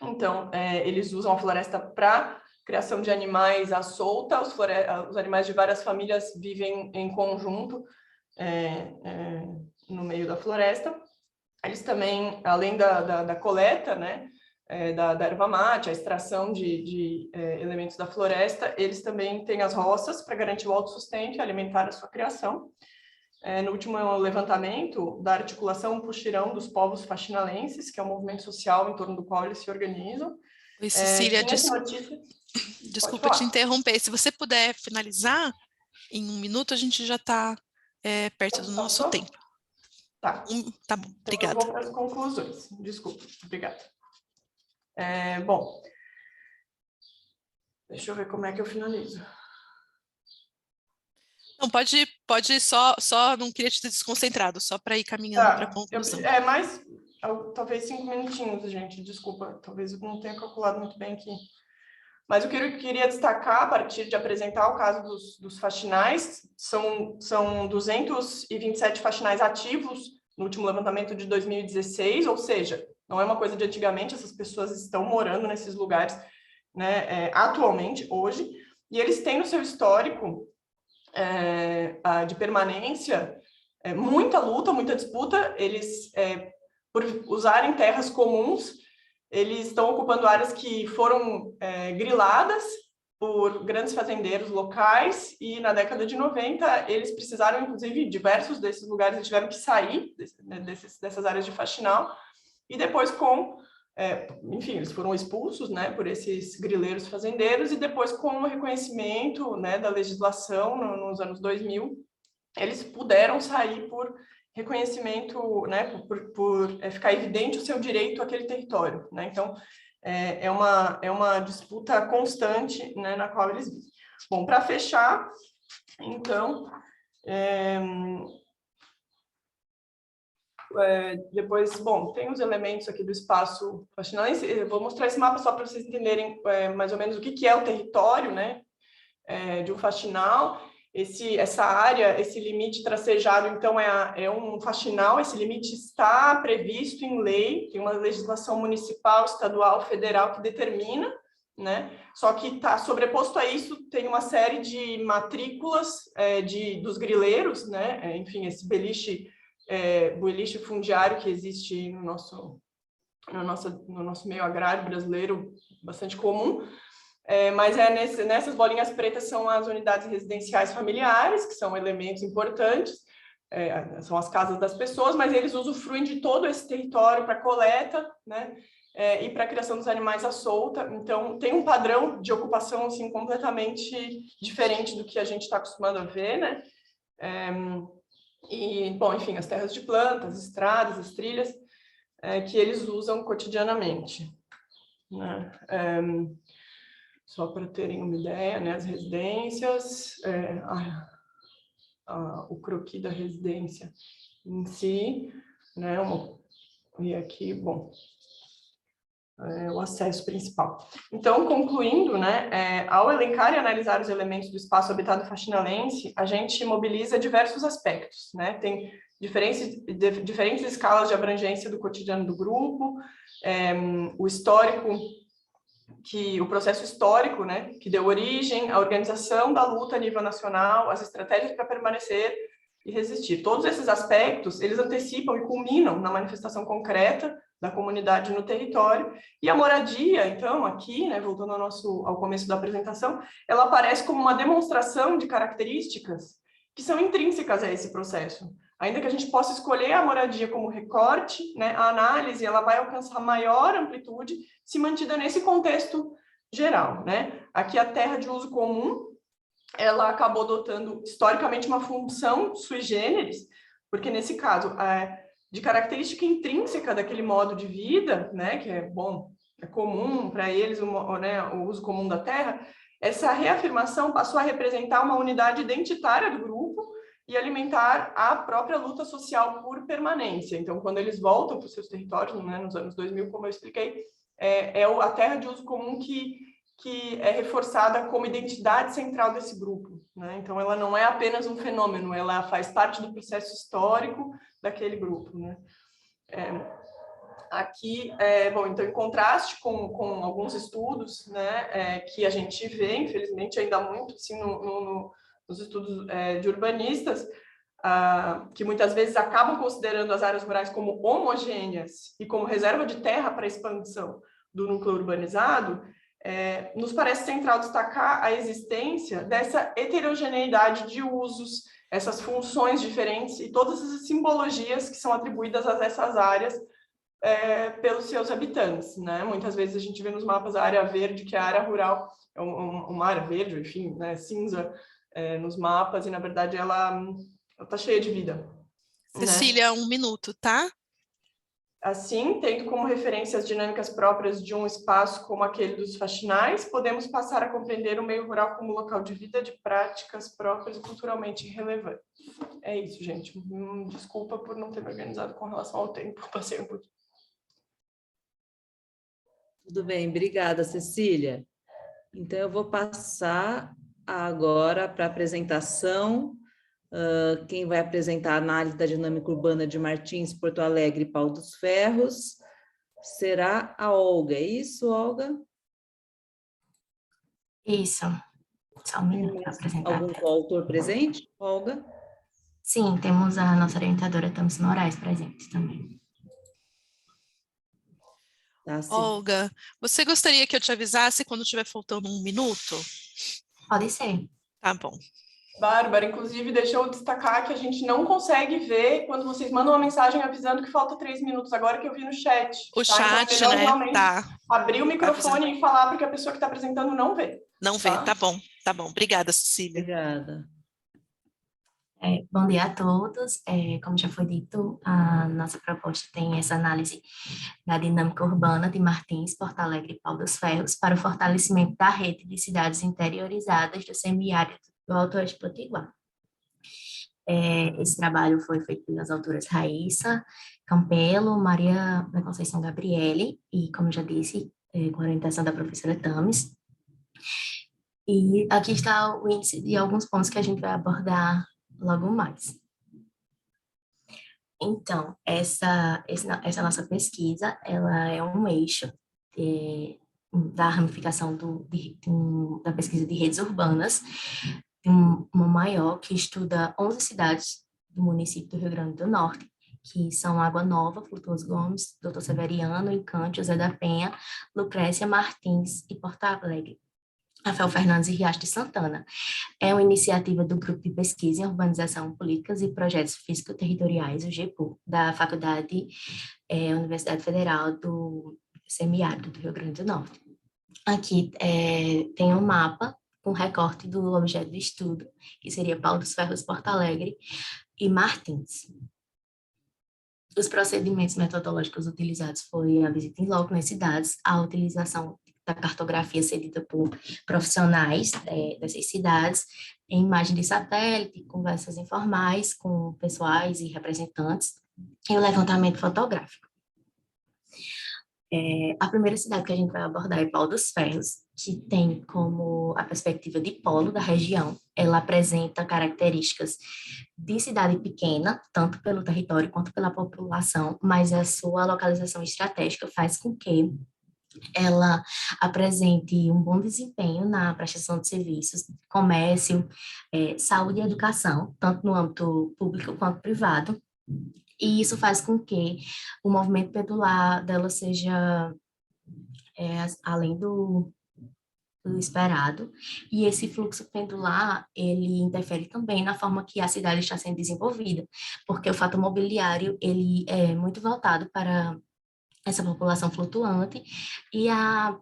Então, eles usam a floresta para criação de animais à solta. Os animais de várias famílias vivem em conjunto no meio da floresta. Eles também, além da coleta, né, da erva mate, a extração de elementos da floresta, eles também têm as roças para garantir o autossustento e alimentar a sua criação. No último levantamento da articulação Puxirão dos povos faxinalenses, que é um movimento social em torno do qual eles se organizam. Oi, Cecília, Notícia... desculpa te interromper. Se você puder finalizar em 1 minuto, a gente já está perto do nosso tempo. Tá. Tá bom, obrigada. Então, eu vou para as conclusões. Desculpa, obrigada. Bom, deixa eu ver como é que eu finalizo. Não, pode só não queria te ter desconcentrado, só para ir caminhando para a conclusão. Mais, talvez 5 minutinhos, gente, desculpa, talvez eu não tenha calculado muito bem aqui. Mas o que eu queria destacar, a partir de apresentar o caso dos faxinais, são 227 faxinais ativos no último levantamento de 2016, ou seja, não é uma coisa de antigamente, essas pessoas estão morando nesses lugares, né, atualmente, hoje, e eles têm no seu histórico de permanência muita luta, muita disputa. Eles, por usarem terras comuns, eles estão ocupando áreas que foram griladas por grandes fazendeiros locais, e na década de 90 eles precisaram, inclusive, diversos desses lugares eles tiveram que sair dessas áreas de faxinal, e depois enfim, eles foram expulsos, né, por esses grileiros fazendeiros, e depois com o reconhecimento, né, da legislação nos anos 2000, eles puderam sair por reconhecimento, né, por ficar evidente o seu direito àquele território, né? Então, é uma disputa constante, né, na qual eles vivem. Bom, para fechar, então, depois, bom, tem os elementos aqui do espaço faxinalense. Eu vou mostrar esse mapa só para vocês entenderem mais ou menos o que é o território, né, de um faxinal. Essa área, esse limite tracejado, então, é um faxinal. Esse limite está previsto em lei, tem uma legislação municipal, estadual, federal que determina, né? Só que está sobreposto a isso, tem uma série de matrículas dos grileiros, né? Enfim, esse beliche fundiário que existe no nosso meio agrário brasileiro, bastante comum. Mas nessas bolinhas pretas são as unidades residenciais familiares, que são elementos importantes, são as casas das pessoas, mas eles usufruem de todo esse território para coleta, né, e para a criação dos animais à solta. Então, tem um padrão de ocupação assim, completamente diferente do que a gente está acostumado a ver, né? E, bom, enfim, as terras de plantas, as estradas, as trilhas, que eles usam cotidianamente, né? Só para terem uma ideia, né, as residências, o croquis da residência em si, né, e aqui, bom, o acesso principal. Então, concluindo, né, ao elencar e analisar os elementos do espaço habitado faxinalense, a gente mobiliza diversos aspectos, né, tem diferentes escalas de abrangência do cotidiano do grupo, o processo histórico, né, que deu origem à organização da luta a nível nacional, as estratégias para permanecer e resistir. Todos esses aspectos, eles antecipam e culminam na manifestação concreta da comunidade no território, e a moradia, então, aqui, né, voltando ao começo da apresentação, ela aparece como uma demonstração de características que são intrínsecas a esse processo. Ainda que a gente possa escolher a moradia como recorte, né, a análise ela vai alcançar maior amplitude se mantida nesse contexto geral, né? Aqui a terra de uso comum, ela acabou adotando historicamente uma função sui generis, porque nesse caso, de característica intrínseca daquele modo de vida, né, que é comum para eles o uso comum da terra, essa reafirmação passou a representar uma unidade identitária do grupo e alimentar a própria luta social por permanência. Então, quando eles voltam para os seus territórios, né, nos anos 2000, como eu expliquei, a terra de uso comum que que é reforçada como identidade central desse grupo, né? Então, ela não é apenas um fenômeno, ela faz parte do processo histórico daquele grupo, né? Aqui, bom, então, em contraste com alguns estudos, né, que a gente vê, infelizmente, ainda muito, assim, nos estudos de urbanistas, que muitas vezes acabam considerando as áreas rurais como homogêneas e como reserva de terra para a expansão do núcleo urbanizado, nos parece central destacar a existência dessa heterogeneidade de usos, essas funções diferentes e todas as simbologias que são atribuídas a essas áreas pelos seus habitantes, né? Muitas vezes a gente vê nos mapas a área verde, que é a área rural, é uma área verde, enfim, né, cinza, nos mapas, e na verdade ela está cheia de vida. Cecília, Né? 1 minuto, tá? Assim, tendo como referência as dinâmicas próprias de um espaço como aquele dos faxinais, podemos passar a compreender o meio rural como local de vida, de práticas próprias e culturalmente relevantes. É isso, gente. Desculpa por não ter me organizado com relação ao tempo, passei um pouquinho. Tudo bem, obrigada, Cecília. Então, eu vou passar agora para a apresentação. Quem vai apresentar a análise da dinâmica urbana de Martins, Porto Alegre e Pau dos Ferros será a Olga. É isso, Olga? Isso. Só um minuto para apresentar. Algum coautor presente, Olga? Sim, temos a nossa orientadora Tamis Moraes presente também. Tá, sim. Olga, você gostaria que eu te avisasse quando estiver faltando 1 minuto? Pode ser. Tá bom. Bárbara, inclusive, deixa eu destacar que a gente não consegue ver quando vocês mandam uma mensagem avisando que falta 3 minutos, agora que eu vi no chat. O tá? chat, então é melhor né? realmente Tá. abrir o microfone e falar, porque a pessoa que está apresentando não vê. Não vê, tá bom, tá bom. Obrigada, Cecília. Obrigada. Bom dia a todos. Como já foi dito, a nossa proposta tem essa análise da dinâmica urbana de Martins, Porto Alegre e Pau dos Ferros para o fortalecimento da rede de cidades interiorizadas do semiárido do Alto Oeste Potiguar. Esse trabalho foi feito pelas autoras Raíssa Campelo, Maria da Conceição Gabriele e, como eu já disse, com a orientação da professora Tamis. E aqui está o índice de alguns pontos que a gente vai abordar logo mais. Então, essa nossa pesquisa, ela é um eixo da ramificação da pesquisa de redes urbanas, uma maior que estuda 11 cidades do município do Rio Grande do Norte, que são Água Nova, Frutuoso Gomes, Doutor Severiano, Encante, José da Penha, Lucrécia, Martins e Porto Alegre, Rafael Fernandes e Riacho de Santana. É uma iniciativa do Grupo de Pesquisa em Urbanização, Políticas e Projetos Físico-Territoriais, o GEPU, da Faculdade Universidade Federal do Semiárido do Rio Grande do Norte. Aqui tem um mapa com recorte do objeto de estudo, que seria Pau dos Ferros, Porto Alegre e Martins. Os procedimentos metodológicos utilizados foi a visita em loco nas cidades, a utilização da cartografia cedida por profissionais dessas cidades, em imagem de satélite, conversas informais com pessoais e representantes, e o levantamento fotográfico. A primeira cidade que a gente vai abordar é Pau dos Ferros, que tem como a perspectiva de polo da região. Ela apresenta características de cidade pequena, tanto pelo território quanto pela população, mas a sua localização estratégica faz com que ela apresente um bom desempenho na prestação de serviços, comércio, saúde e educação, tanto no âmbito público quanto privado. E isso faz com que o movimento pendular dela seja além do esperado, e esse fluxo pendular, ele interfere também na forma que a cidade está sendo desenvolvida, porque o fator mobiliário, ele é muito voltado para essa população flutuante, e a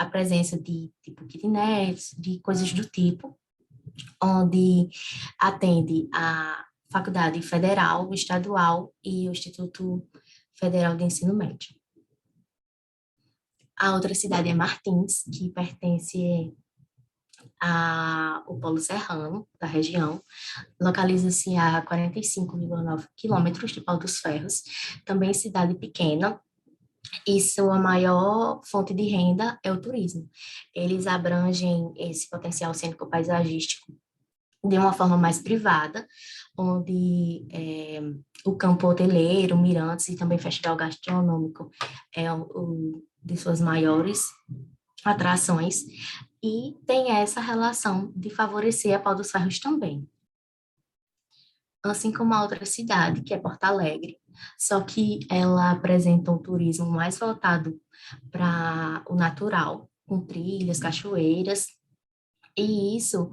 presença de tipo kitnets, de coisas do tipo, onde atende a Faculdade Federal, Estadual e o Instituto Federal de Ensino Médio. A outra cidade é Martins, que pertence ao Polo Serrano da região, localiza-se a 45,9 quilômetros de Pau dos Ferros, também cidade pequena, e sua maior fonte de renda é o turismo. Eles abrangem esse potencial cênico-paisagístico de uma forma mais privada, onde o campo hoteleiro, Mirantes e também festival gastronômico é o de suas maiores atrações, e tem essa relação de favorecer a Pau dos Ferros também. Assim como a outra cidade, que é Porto Alegre, só que ela apresenta um turismo mais voltado para o natural, com trilhas, cachoeiras, e isso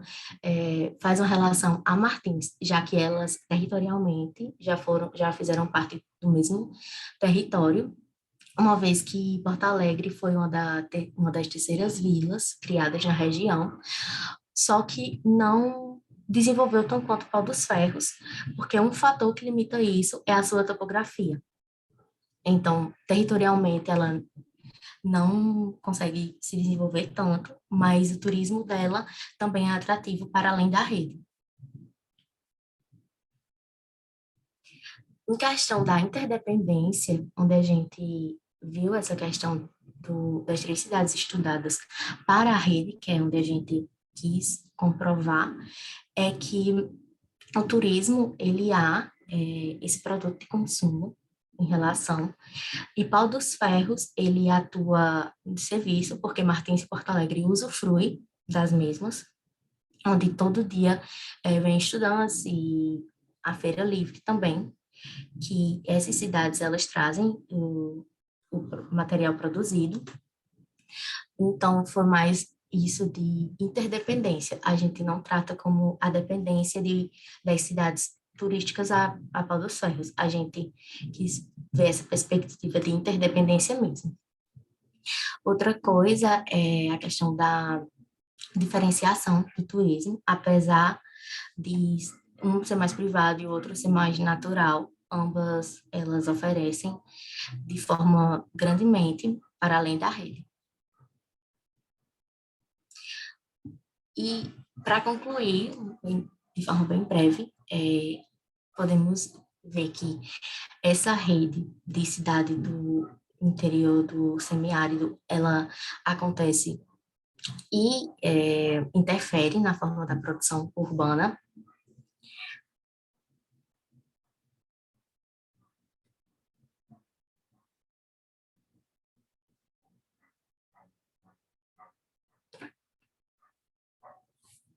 faz uma relação a Martins, já que elas territorialmente já fizeram parte do mesmo território, uma vez que Porto Alegre foi uma das terceiras vilas criadas na região, só que não desenvolveu tão quanto Pau dos Ferros, porque um fator que limita isso é a sua topografia. Então, territorialmente, ela não consegue se desenvolver tanto, mas o turismo dela também é atrativo para além da rede. Em questão da interdependência, onde a gente viu essa questão das 3 cidades estudadas para a rede, que é onde a gente quis comprovar, é que o turismo, ele há esse produto de consumo em relação, e Pau dos Ferros, ele atua de serviço, porque Martins e Porto Alegre usufrui das mesmas, onde todo dia vem estudantes, e a Feira Livre também, que essas cidades, elas trazem o material produzido. Então, foi mais isso de interdependência. A gente não trata como a dependência das cidades turísticas a Pau dos Ferros. A gente quis ver essa perspectiva de interdependência mesmo. Outra coisa é a questão da diferenciação do turismo, apesar de um ser mais privado e o outro ser mais natural. Ambas, elas oferecem de forma grandemente para além da rede. E, para concluir, de forma bem breve, podemos ver que essa rede de cidade do interior do semiárido, ela acontece e interfere na forma da produção urbana.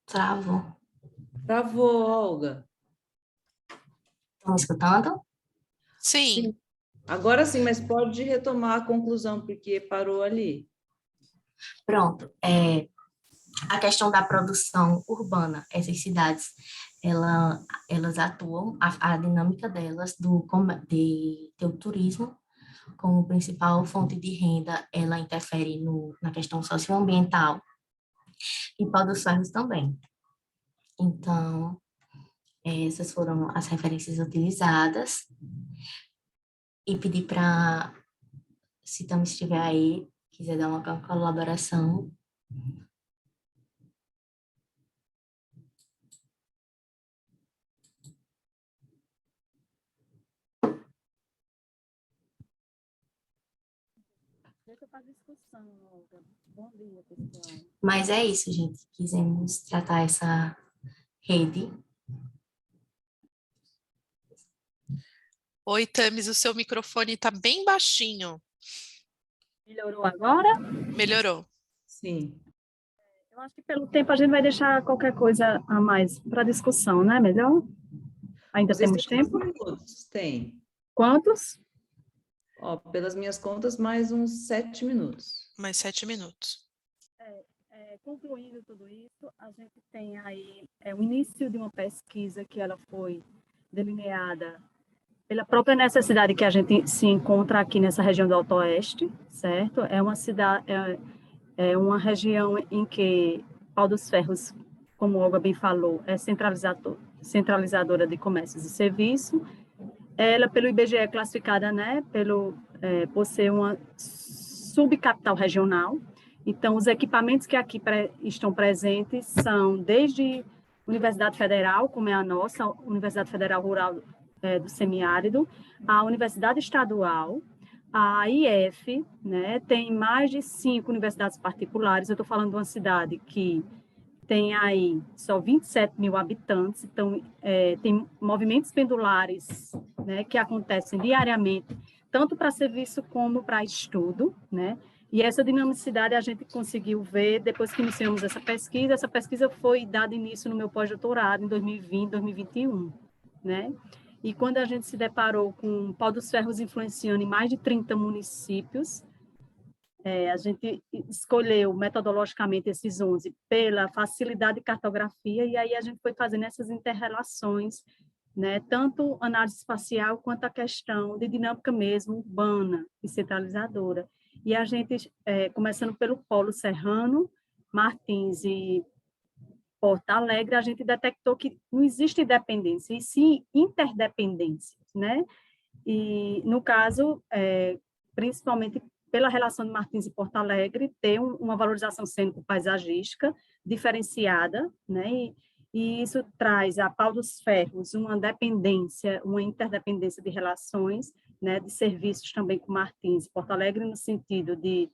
Travou. Travou, Olga. Estão me escutando? Sim. Agora sim, mas pode retomar a conclusão, porque parou ali. Pronto. A questão da produção urbana, essas cidades, elas atuam, a dinâmica delas do turismo como principal fonte de renda, ela interfere na questão socioambiental, e Pau dos Ferros também. Então, essas foram as referências utilizadas, e pedir para, se Tami estiver aí, quiser dar uma colaboração. Bom dia, pessoal. Mas é isso, gente. Quisemos tratar essa rede. Oi, Tamis, o seu microfone está bem baixinho. Melhorou agora? Melhorou. Sim. Eu acho que pelo tempo a gente vai deixar qualquer coisa a mais para discussão, né? Melhor? Ainda Vocês temos têm tempo? minutos? Tem. Quantos? Ó, pelas minhas contas, mais uns 7 minutos. Mais 7 minutos. Concluindo tudo isso, a gente tem aí o início de uma pesquisa que ela foi delineada pela própria necessidade que a gente se encontra aqui nessa região do Alto Oeste, certo? É uma cidade, é uma região em que Pau dos Ferros, como o Olga bem falou, é centralizadora de comércios e serviços. Ela, pelo IBGE, é classificada, né, por ser uma subcapital regional. Então, os equipamentos que aqui estão presentes são desde Universidade Federal, como é a nossa, Universidade Federal Rural do Semiárido, a Universidade Estadual, a IF, né, tem mais de 5 universidades particulares. Eu estou falando de uma cidade que tem aí só 27 mil habitantes, então tem movimentos pendulares, né, que acontecem diariamente, tanto para serviço como para estudo, né? E essa dinamicidade a gente conseguiu ver depois que iniciamos essa pesquisa. Essa pesquisa foi dada início no meu pós-doutorado em 2020, 2021, né? E quando a gente se deparou com o Pau dos Ferros influenciando em mais de 30 municípios, a gente escolheu metodologicamente esses 11 pela facilidade de cartografia, e aí a gente foi fazendo essas interrelações, né, tanto análise espacial quanto a questão de dinâmica mesmo urbana e centralizadora. E a gente, começando pelo Polo Serrano, Martins e Porto Alegre, a gente detectou que não existe dependência, e sim interdependência, né? E, no caso, principalmente pela relação de Martins e Porto Alegre, ter uma valorização cênico-paisagística diferenciada, né? E isso traz a Pau dos Ferros uma dependência, uma interdependência de relações, né? De serviços também com Martins e Porto Alegre, no sentido de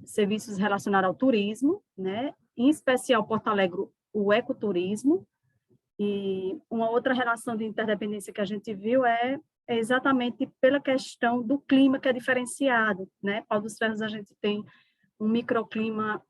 serviços relacionados ao turismo, né? Em especial Porto Alegre, o ecoturismo. E uma outra relação de interdependência que a gente viu é exatamente pela questão do clima, que é diferenciado, né? Pau dos Ferros a gente tem um microclima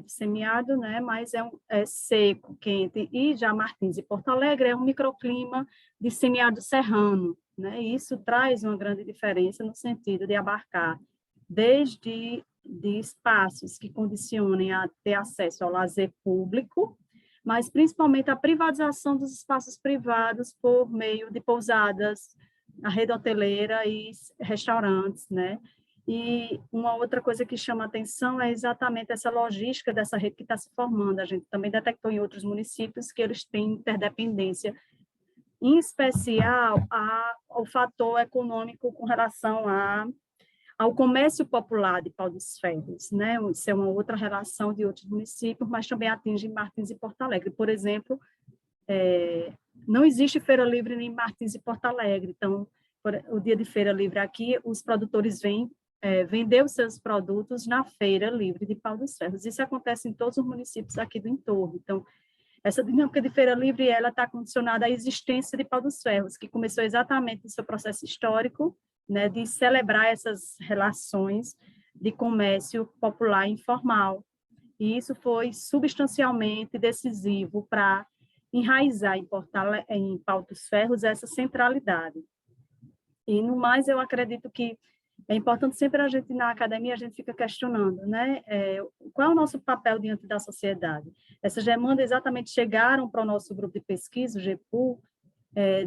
semiárido, né? Mas é seco, quente, e já Martins e Porto Alegre é um microclima de semiárido serrano, né? E isso traz uma grande diferença no sentido de abarcar desde de espaços que condicionem a ter acesso ao lazer público, mas principalmente a privatização dos espaços privados por meio de pousadas, a rede hoteleira e restaurantes, né? E uma outra coisa que chama a atenção é exatamente essa logística dessa rede que está se formando. A gente também detectou em outros municípios que eles têm interdependência, em especial ao fator econômico com relação ao comércio popular de Pau dos Ferros, né? Isso é uma outra relação de outros municípios, mas também atinge Martins e Porto Alegre. Por exemplo, não existe feira livre em Martins e Porto Alegre, então, o dia de feira livre aqui, os produtores vêm vender os seus produtos na feira livre de Pau dos Ferros. Isso acontece em todos os municípios aqui do entorno. Então, essa dinâmica de feira livre, ela está condicionada à existência de Pau dos Ferros, que começou exatamente no seu processo histórico, né, de celebrar essas relações de comércio popular e informal. E isso foi substancialmente decisivo para enraizar em Pau dos Ferros essa centralidade. E, no mais, eu acredito que é importante sempre a gente, na academia, a gente fica questionando, né? Qual é o nosso papel diante da sociedade? Essas demandas exatamente chegaram para o nosso grupo de pesquisa, o GEPUL,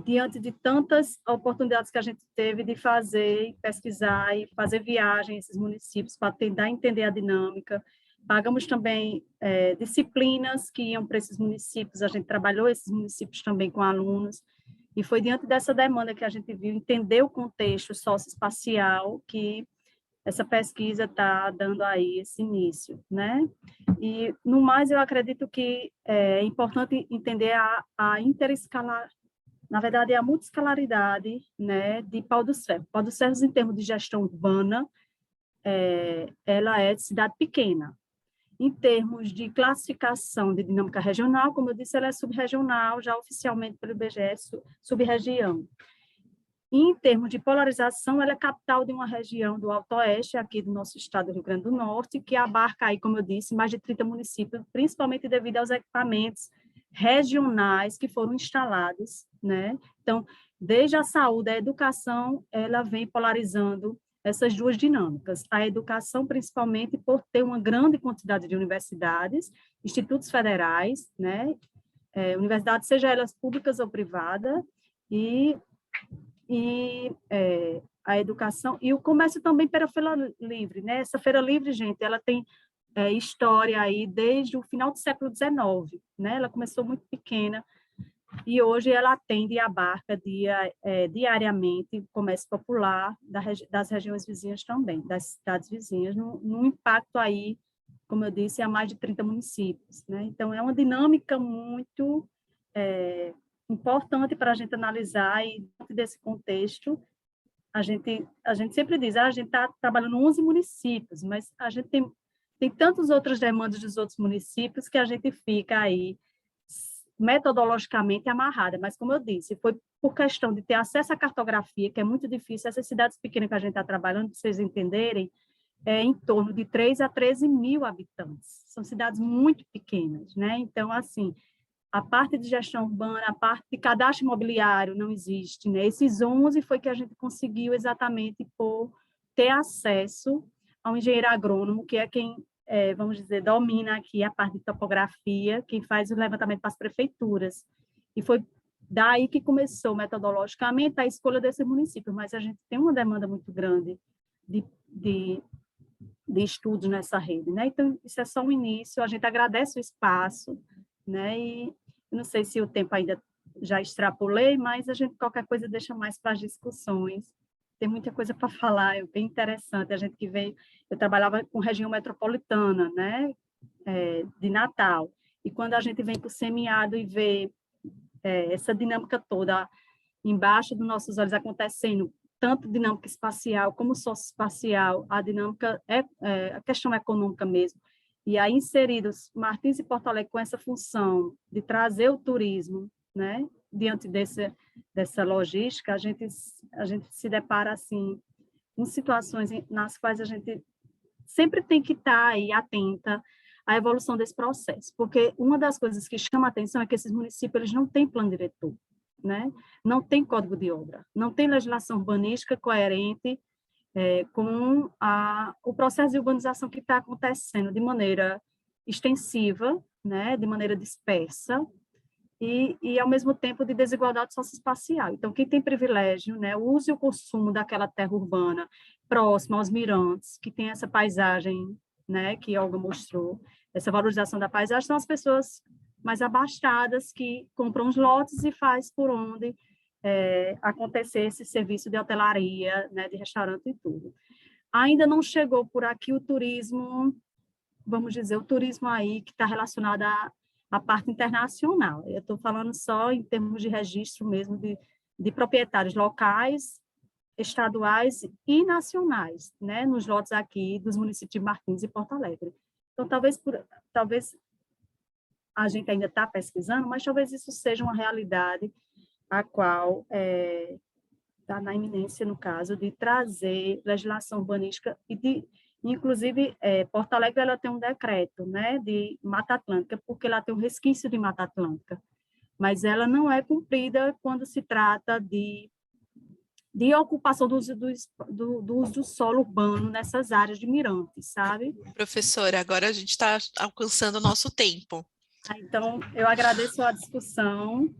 diante de tantas oportunidades que a gente teve de fazer, pesquisar e fazer viagem a esses municípios para tentar entender a dinâmica. Pagamos também disciplinas que iam para esses municípios, a gente trabalhou esses municípios também com alunos, e foi diante dessa demanda que a gente viu entender o contexto socioespacial que essa pesquisa está dando aí esse início, né? E, no mais, eu acredito que é importante entender a interescalar, na verdade, a multiscalaridade, né, de Pau dos Ferros. Pau dos Ferros, em termos de gestão urbana, ela é de cidade pequena. Em termos de classificação de dinâmica regional, como eu disse, ela é subregional, já oficialmente pelo IBGE, sub-região. Em termos de polarização, ela é capital de uma região do Alto Oeste, aqui do nosso estado do Rio Grande do Norte, que abarca aí, como eu disse, mais de 30 municípios, principalmente devido aos equipamentos regionais que foram instalados, né? Então, desde a saúde, a educação, ela vem polarizando essas duas dinâmicas. A educação, principalmente, por ter uma grande quantidade de universidades, institutos federais, né? Universidades, seja elas públicas ou privadas, e a educação, e o comércio também pela feira livre, né? Essa feira livre, gente, ela tem história aí desde o final do século XIX, né? Ela começou muito pequena, e hoje ela atende e abarca diariamente o comércio popular das regiões vizinhas também, das cidades vizinhas, num impacto aí, como eu disse, a mais de 30 municípios, né? Então, é uma dinâmica muito importante para a gente analisar, e dentro desse contexto, a gente sempre diz, a gente está trabalhando em 11 municípios, mas a gente tem tantas outras demandas dos outros municípios que a gente fica aí metodologicamente amarrada, mas como eu disse, foi por questão de ter acesso à cartografia, que é muito difícil, essas cidades pequenas que a gente está trabalhando, para vocês entenderem, é em torno de 3 a 13 mil habitantes, são cidades muito pequenas, né? Então, assim, a parte de gestão urbana, a parte de cadastro imobiliário não existe, né? Esses 11 foi que a gente conseguiu exatamente por ter acesso ao engenheiro agrônomo, que é quem, vamos dizer, domina aqui a parte de topografia, quem faz o levantamento para as prefeituras. E foi daí que começou, metodologicamente, a escolha desse município, mas a gente tem uma demanda muito grande de estudos nessa rede, né? Então, isso é só um início, a gente agradece o espaço, né? E não sei se o tempo ainda já extrapolei, mas a gente, qualquer coisa, deixa mais para as discussões. Tem muita coisa para falar, é bem interessante. A gente que veio, eu trabalhava com região metropolitana, né? De Natal. E quando a gente vem para o semiárido e vê essa dinâmica toda embaixo dos nossos olhos acontecendo, tanto dinâmica espacial como socioespacial, a dinâmica a questão econômica mesmo. E aí inseridos Martins e Porto Alegre com essa função de trazer o turismo, né? Diante dessa logística, a gente se depara assim com situações nas quais a gente sempre tem que estar aí atenta à evolução desse processo, porque uma das coisas que chama a atenção é que esses municípios eles não têm plano diretor, né? Não tem código de obra, não tem legislação urbanística coerente com o processo de urbanização que está acontecendo de maneira extensiva, né? De maneira dispersa, e, ao mesmo tempo, de desigualdade socioespacial. Então, quem tem privilégio, né, o uso e o consumo daquela terra urbana próxima aos mirantes, que tem essa paisagem, né, que Olga mostrou, essa valorização da paisagem, são as pessoas mais abastadas que compram os lotes e faz por onde acontecer esse serviço de hotelaria, né, de restaurante e tudo. Ainda não chegou por aqui o turismo, vamos dizer, o turismo aí que está relacionado à parte internacional. Eu estou falando só em termos de registro mesmo de proprietários locais, estaduais e nacionais, né, nos lotes aqui dos municípios de Martins e Porto Alegre. Então, talvez a gente ainda está pesquisando, mas talvez isso seja uma realidade a qual está na iminência, no caso, de trazer legislação urbanística e inclusive, Porto Alegre ela tem um decreto, né, de Mata Atlântica, porque ela tem um resquício de Mata Atlântica, mas ela não é cumprida quando se trata de ocupação do uso do solo urbano nessas áreas de mirantes, sabe? Professora, agora a gente está alcançando o nosso tempo. Então, eu agradeço a discussão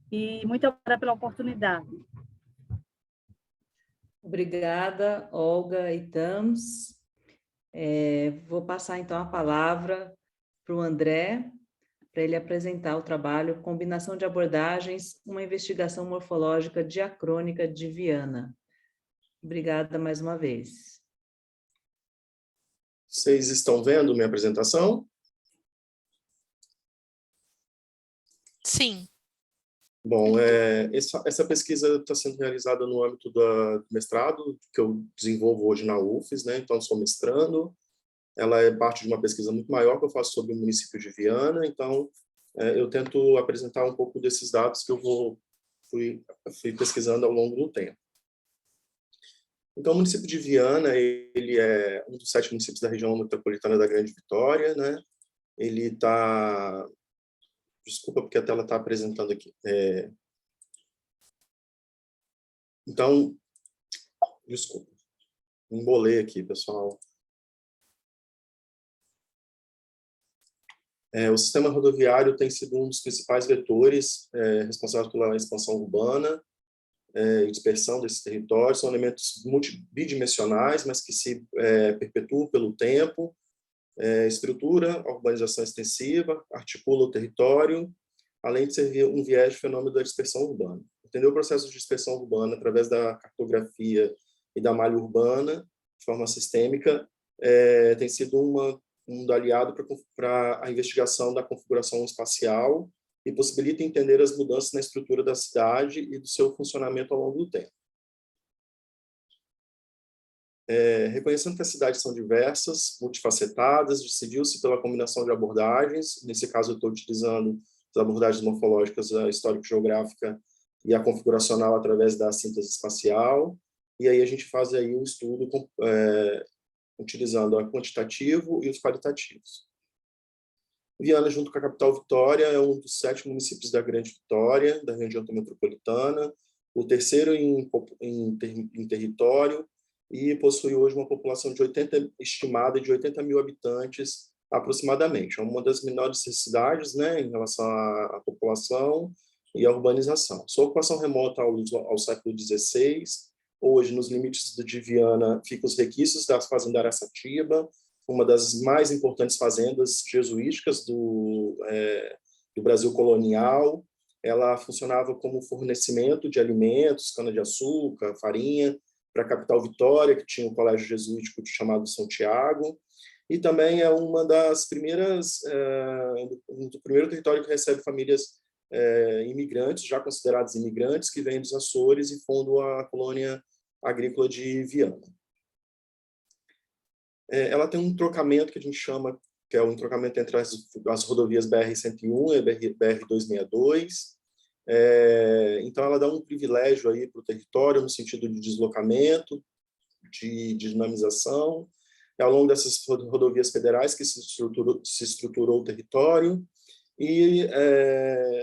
e muito obrigada pela oportunidade. Obrigada, Olga e Tams. Vou passar, então, a palavra para o André, para ele apresentar o trabalho Combinação de Abordagens, uma investigação morfológica diacrônica de Viana. Obrigada mais uma vez. Vocês estão vendo minha apresentação? Sim. Bom, essa pesquisa está sendo realizada no âmbito do mestrado, que eu desenvolvo hoje na UFES, né? Então, sou mestrando. Ela é parte de uma pesquisa muito maior que eu faço sobre o município de Viana, então eu tento apresentar um pouco desses dados que eu fui pesquisando ao longo do tempo. Então, o município de Viana, ele é um dos 7 municípios da região metropolitana da Grande Vitória, né? Ele está... Desculpa, porque a tela está apresentando aqui. Então, desculpa. Embolei aqui, pessoal. O sistema rodoviário tem sido um dos principais vetores responsáveis pela expansão urbana e dispersão desses territórios. São elementos bidimensionais, mas que se perpetuam pelo tempo. Estrutura a urbanização extensiva, articula o território, além de servir um viés de fenômeno da dispersão urbana. Entender o processo de dispersão urbana através da cartografia e da malha urbana, de forma sistêmica, tem sido um aliado para a investigação da configuração espacial e possibilita entender as mudanças na estrutura da cidade e do seu funcionamento ao longo do tempo. Reconhecendo que as cidades são diversas, multifacetadas, decidiu-se pela combinação de abordagens. Nesse caso, eu estou utilizando as abordagens morfológicas, a histórico-geográfica e a configuracional através da síntese espacial. E aí a gente faz aí um estudo utilizando o quantitativo e os qualitativos. Viana, junto com a capital Vitória, é um dos 7 municípios da Grande Vitória, da região metropolitana, o terceiro em território, e possui hoje uma população estimada de 80 mil habitantes, aproximadamente. É uma das menores cidades, né, em relação à população e à urbanização. Sua ocupação remota ao século XVI. Hoje, nos limites de Viana, ficam os requisitos da fazenda Araçatiba, uma das mais importantes fazendas jesuíticas do Brasil colonial. Ela funcionava como fornecimento de alimentos, cana-de-açúcar, farinha, para a capital Vitória, que tinha um colégio jesuítico chamado São Tiago, e também é uma das primeiras, do primeiro território que recebe famílias imigrantes, já consideradas imigrantes, que vêm dos Açores e fundam a colônia agrícola de Viana. Ela tem um trocamento que a gente chama, que é um trocamento entre as rodovias BR-101 e BR-262, então ela dá um privilégio aí para o território no sentido de deslocamento, de dinamização. Ao longo dessas rodovias federais que se estruturou o território, e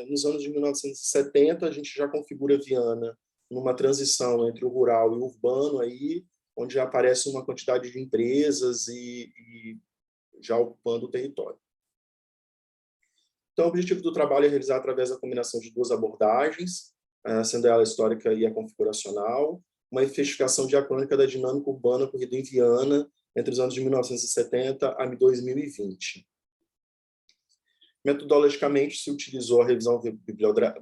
nos anos de 1970 a gente já configura Viana numa transição entre o rural e o urbano, aí, onde já aparece uma quantidade de empresas e já ocupando o território. Então, o objetivo do trabalho é realizar através da combinação de 2 abordagens, sendo ela a histórica e a configuracional, uma investigação diacrônica da dinâmica urbana ocorrida em Viana entre os anos de 1970 a 2020. Metodologicamente, se utilizou a revisão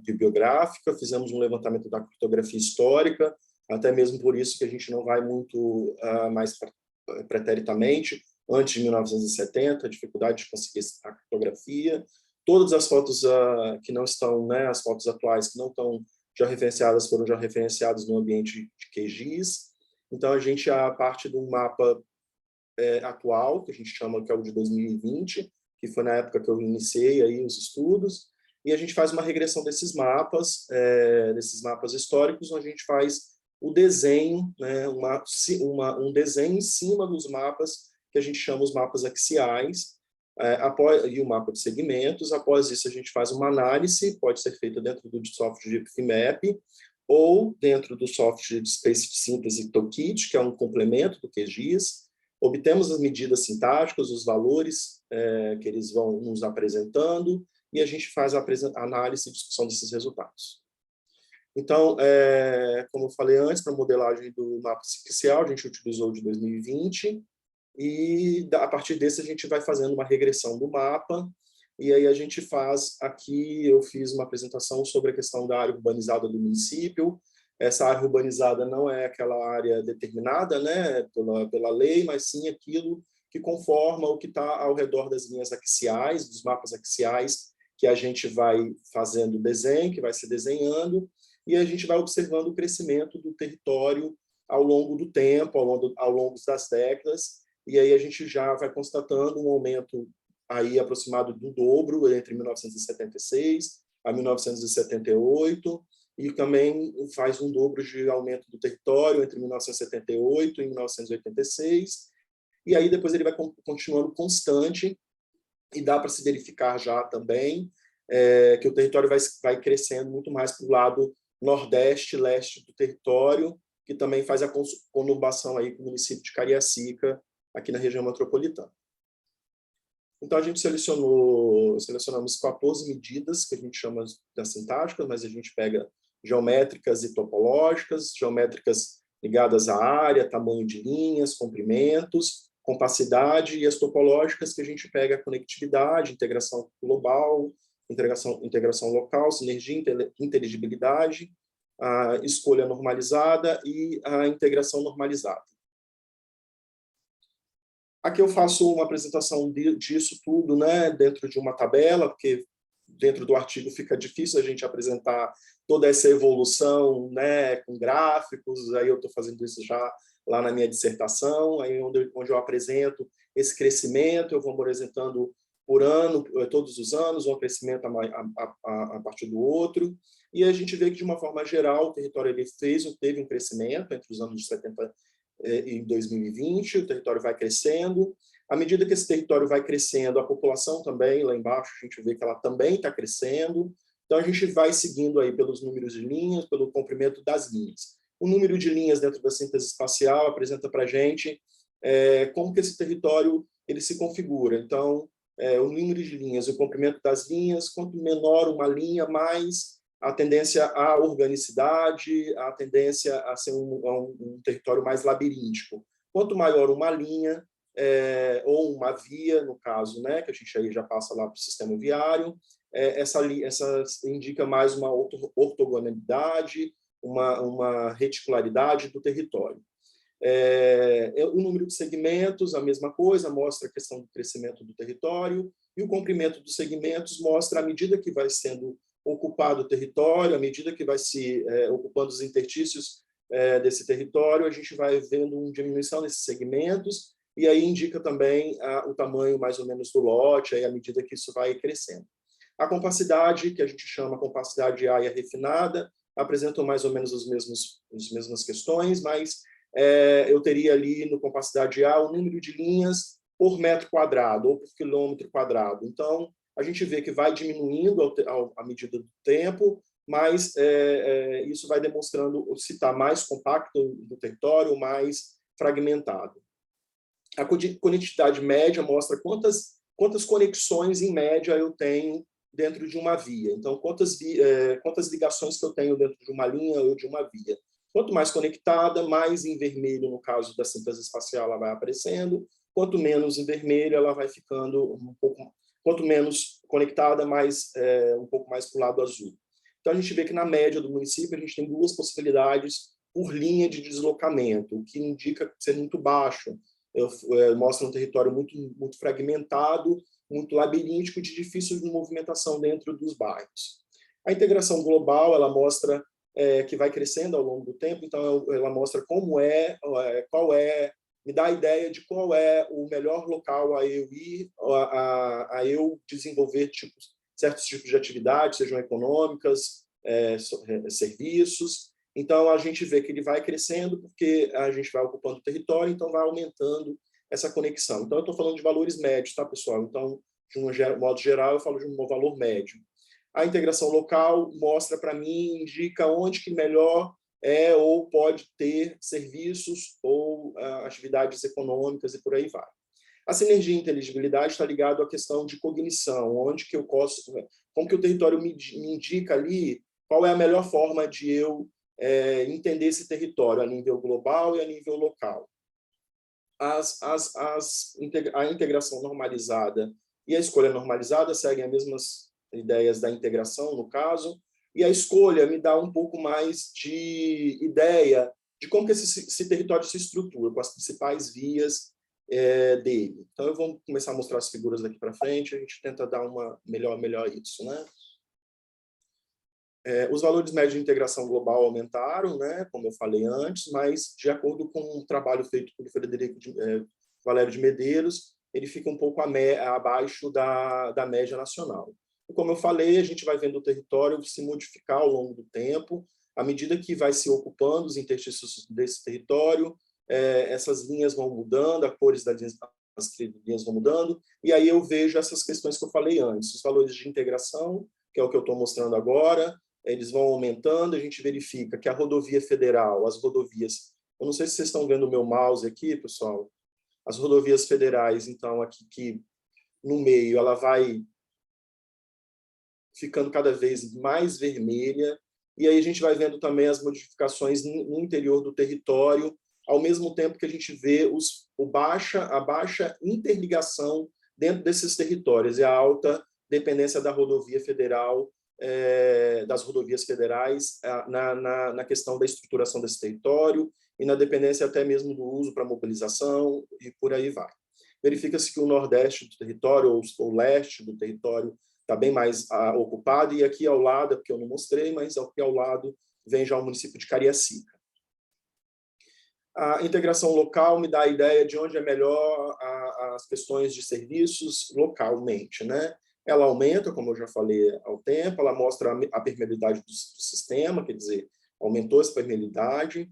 bibliográfica, fizemos um levantamento da cartografia histórica, até mesmo por isso que a gente não vai muito mais preteritamente, antes de 1970, a dificuldade de conseguir a cartografia. Todas as fotos que não estão, né, as fotos atuais que não estão já referenciadas, foram já referenciadas no ambiente de QGIS. Então, a gente, a parte do mapa atual, que a gente chama que é o de 2020, que foi na época que eu iniciei aí os estudos, e a gente faz uma regressão desses mapas históricos, onde a gente faz o desenho, né, um desenho em cima dos mapas, que a gente chama os mapas axiais, e o mapa de segmentos. Após isso, a gente faz uma análise, pode ser feita dentro do software de IPFMAP, ou dentro do software de Space Synthesis Toolkit, que é um complemento do QGIS. Obtemos as medidas sintáticas, os valores que eles vão nos apresentando, e a gente faz a análise e discussão desses resultados. Então, como eu falei antes, para a modelagem do mapa sequencial, a gente utilizou o de 2020, e a partir desse a gente vai fazendo uma regressão do mapa, e aí a gente faz, aqui eu fiz uma apresentação sobre a questão da área urbanizada do município. Essa área urbanizada não é aquela área determinada, né, pela lei, mas sim aquilo que conforma o que está ao redor das linhas axiais, dos mapas axiais, que a gente vai fazendo o desenho, que vai se desenhando, e a gente vai observando o crescimento do território ao longo do tempo, ao longo das décadas, e aí a gente já vai constatando um aumento aí aproximado do dobro entre 1976 a 1978, e também faz um dobro de aumento do território entre 1978 e 1986, e aí depois ele vai continuando constante, e dá para se verificar já também que o território vai crescendo muito mais para o lado nordeste, leste do território, que também faz a conurbação aí com o município de Cariacica, aqui na região metropolitana. Então, a gente selecionamos 14 medidas, que a gente chama de sintáticas, mas a gente pega geométricas e topológicas, geométricas ligadas à área, tamanho de linhas, comprimentos, compacidade, e as topológicas que a gente pega a conectividade, integração global, integração local, sinergia, inteligibilidade, a escolha normalizada e a integração normalizada. Aqui eu faço uma apresentação disso tudo, né, dentro de uma tabela, porque dentro do artigo fica difícil a gente apresentar toda essa evolução, né, com gráficos. Aí eu estou fazendo isso já lá na minha dissertação, aí onde eu apresento esse crescimento, eu vou apresentando por ano, todos os anos, um crescimento a partir do outro, e a gente vê que, de uma forma geral, o território ele teve um crescimento entre os anos de 70 e 2020, o território vai crescendo. À medida que esse território vai crescendo, a população também, lá embaixo, a gente vê que ela também está crescendo. Então, a gente vai seguindo aí pelos números de linhas, pelo comprimento das linhas. O número de linhas dentro da síntese espacial apresenta para a gente como que esse território ele se configura. Então, o número de linhas, o comprimento das linhas, quanto menor uma linha, mais a tendência à organicidade, a tendência a ser um território mais labiríntico. Quanto maior uma linha, ou uma via, no caso, né, que a gente aí já passa lá para o sistema viário, essa indica mais uma ortogonalidade, uma reticularidade do território. O número de segmentos, a mesma coisa, mostra a questão do crescimento do território, e o comprimento dos segmentos mostra, à medida que vai sendo ocupado o território, à medida que vai se ocupando os interstícios desse território, a gente vai vendo uma diminuição desses segmentos, e aí indica também o tamanho mais ou menos do lote, aí à medida que isso vai crescendo. A compacidade, que a gente chama compacidade área refinada, apresentam mais ou menos as mesmas questões, mas eu teria ali no compacidade A o número de linhas por metro quadrado ou por quilômetro quadrado. Então, a gente vê que vai diminuindo à medida do tempo, mas isso vai demonstrando se está mais compacto do território, mais fragmentado. A conectividade média mostra quantas conexões, em média, eu tenho dentro de uma via. Então, quantas ligações que eu tenho dentro de uma linha ou de uma via. Quanto mais conectada, mais em vermelho, no caso da síntese espacial, ela vai aparecendo. Quanto menos em vermelho, ela vai ficando quanto menos conectada, um pouco mais para o lado azul. Então, a gente vê que, na média do município, a gente tem 2 possibilidades por linha de deslocamento, o que indica ser muito baixo. Mostra um território muito fragmentado, muito labiríntico, de difícil movimentação dentro dos bairros. A integração global, ela mostra que vai crescendo ao longo do tempo, então ela mostra me dá a ideia de qual é o melhor local a eu ir, a eu desenvolver certos tipos de atividades, sejam econômicas, serviços. Então, a gente vê que ele vai crescendo porque a gente vai ocupando o território, então vai aumentando essa conexão. Então, eu estou falando de valores médios, tá, pessoal? Então, de um modo geral, eu falo de um valor médio. A integração local mostra para mim, indica onde que melhor ou pode ter serviços ou atividades econômicas e por aí vai. A sinergia e inteligibilidade está ligado à questão de cognição, onde que eu posso, como que o território me indica ali qual é a melhor forma de eu entender esse território a nível global e a nível local. A integração normalizada e a escolha normalizada seguem as mesmas ideias da integração, no caso, e a escolha me dá um pouco mais de ideia de como que esse território se estrutura, com as principais vias dele. Então, eu vou começar a mostrar as figuras daqui para frente, a gente tenta dar uma melhor isso, né? Os valores médios de integração global aumentaram, né, como eu falei antes, mas, de acordo com um trabalho feito por Valério de Medeiros, ele fica um pouco abaixo da média nacional. E, como eu falei, a gente vai vendo o território se modificar ao longo do tempo, à medida que vai se ocupando os interstícios desse território, essas linhas vão mudando, as cores das linhas vão mudando, e aí eu vejo essas questões que eu falei antes, os valores de integração, que é o que eu estou mostrando agora, eles vão aumentando, a gente verifica que a rodovia federal, as rodovias, eu não sei se vocês estão vendo o meu mouse aqui, pessoal, as rodovias federais, então, aqui que no meio, ela vai ficando cada vez mais vermelha, e aí a gente vai vendo também as modificações no interior do território, ao mesmo tempo que a gente vê a baixa interligação dentro desses territórios e a alta dependência da rodovia federal, das rodovias federais, na questão da estruturação desse território e na dependência até mesmo do uso para mobilização e por aí vai. Verifica-se que o nordeste do território ou o leste do território está bem mais ocupado, e aqui ao lado, porque eu não mostrei, mas aqui ao lado vem já o município de Cariacica. A integração local me dá a ideia de onde é melhor as questões de serviços localmente, né? Ela aumenta, como eu já falei, ao tempo, ela mostra a permeabilidade do sistema, quer dizer, aumentou essa permeabilidade,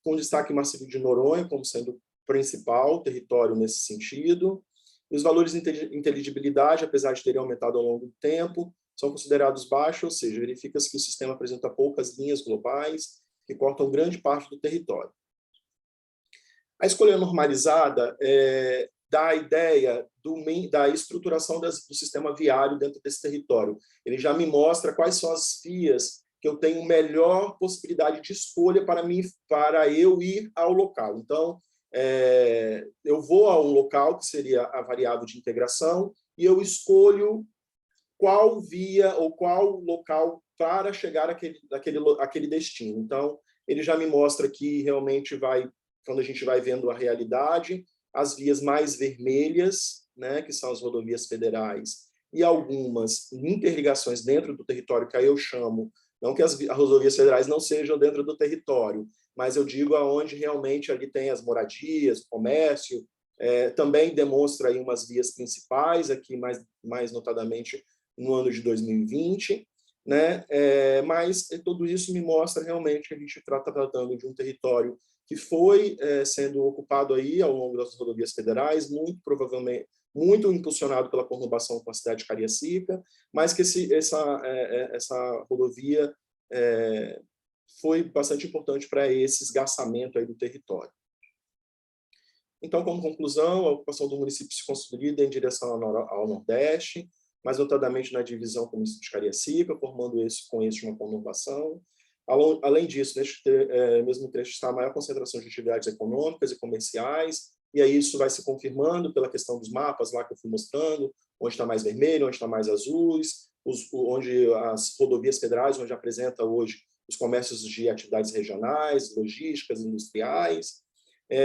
com destaque massivo de Noronha como sendo principal território nesse sentido. Os valores de inteligibilidade, apesar de terem aumentado ao longo do tempo, são considerados baixos, ou seja, verifica-se que o sistema apresenta poucas linhas globais que cortam grande parte do território. A escolha normalizada dá a ideia da estruturação do sistema viário dentro desse território. Ele já me mostra quais são as vias que eu tenho melhor possibilidade de escolha para eu ir ao local. Então, eu vou a um local, que seria a variável de integração, e eu escolho qual via ou qual local para chegar àquele destino. Então, ele já me mostra que realmente quando a gente vai vendo a realidade, as vias mais vermelhas, né, que são as rodovias federais, e algumas interligações dentro do território, que aí eu chamo, não que as rodovias federais não sejam dentro do território, mas eu digo aonde realmente ali tem as moradias, o comércio, também demonstra aí umas vias principais, aqui mais notadamente no ano de 2020, né? Mas tudo isso me mostra realmente que a gente está tratando de um território que foi sendo ocupado aí ao longo das rodovias federais, muito provavelmente, muito impulsionado pela conurbação com a cidade de Cariacica, mas que essa rodovia foi bastante importante para esse esgarçamento aí do território. Então, como conclusão, a ocupação do município se consolida em direção ao Nordeste, mais notadamente na divisão com o município de Cariacica, formando com este uma conurbação. Além disso, neste mesmo trecho está a maior concentração de atividades econômicas e comerciais, e aí isso vai se confirmando pela questão dos mapas lá que eu fui mostrando, onde está mais vermelho, onde está mais azuis, onde as rodovias federais, onde apresenta hoje os comércios de atividades regionais, logísticas, industriais.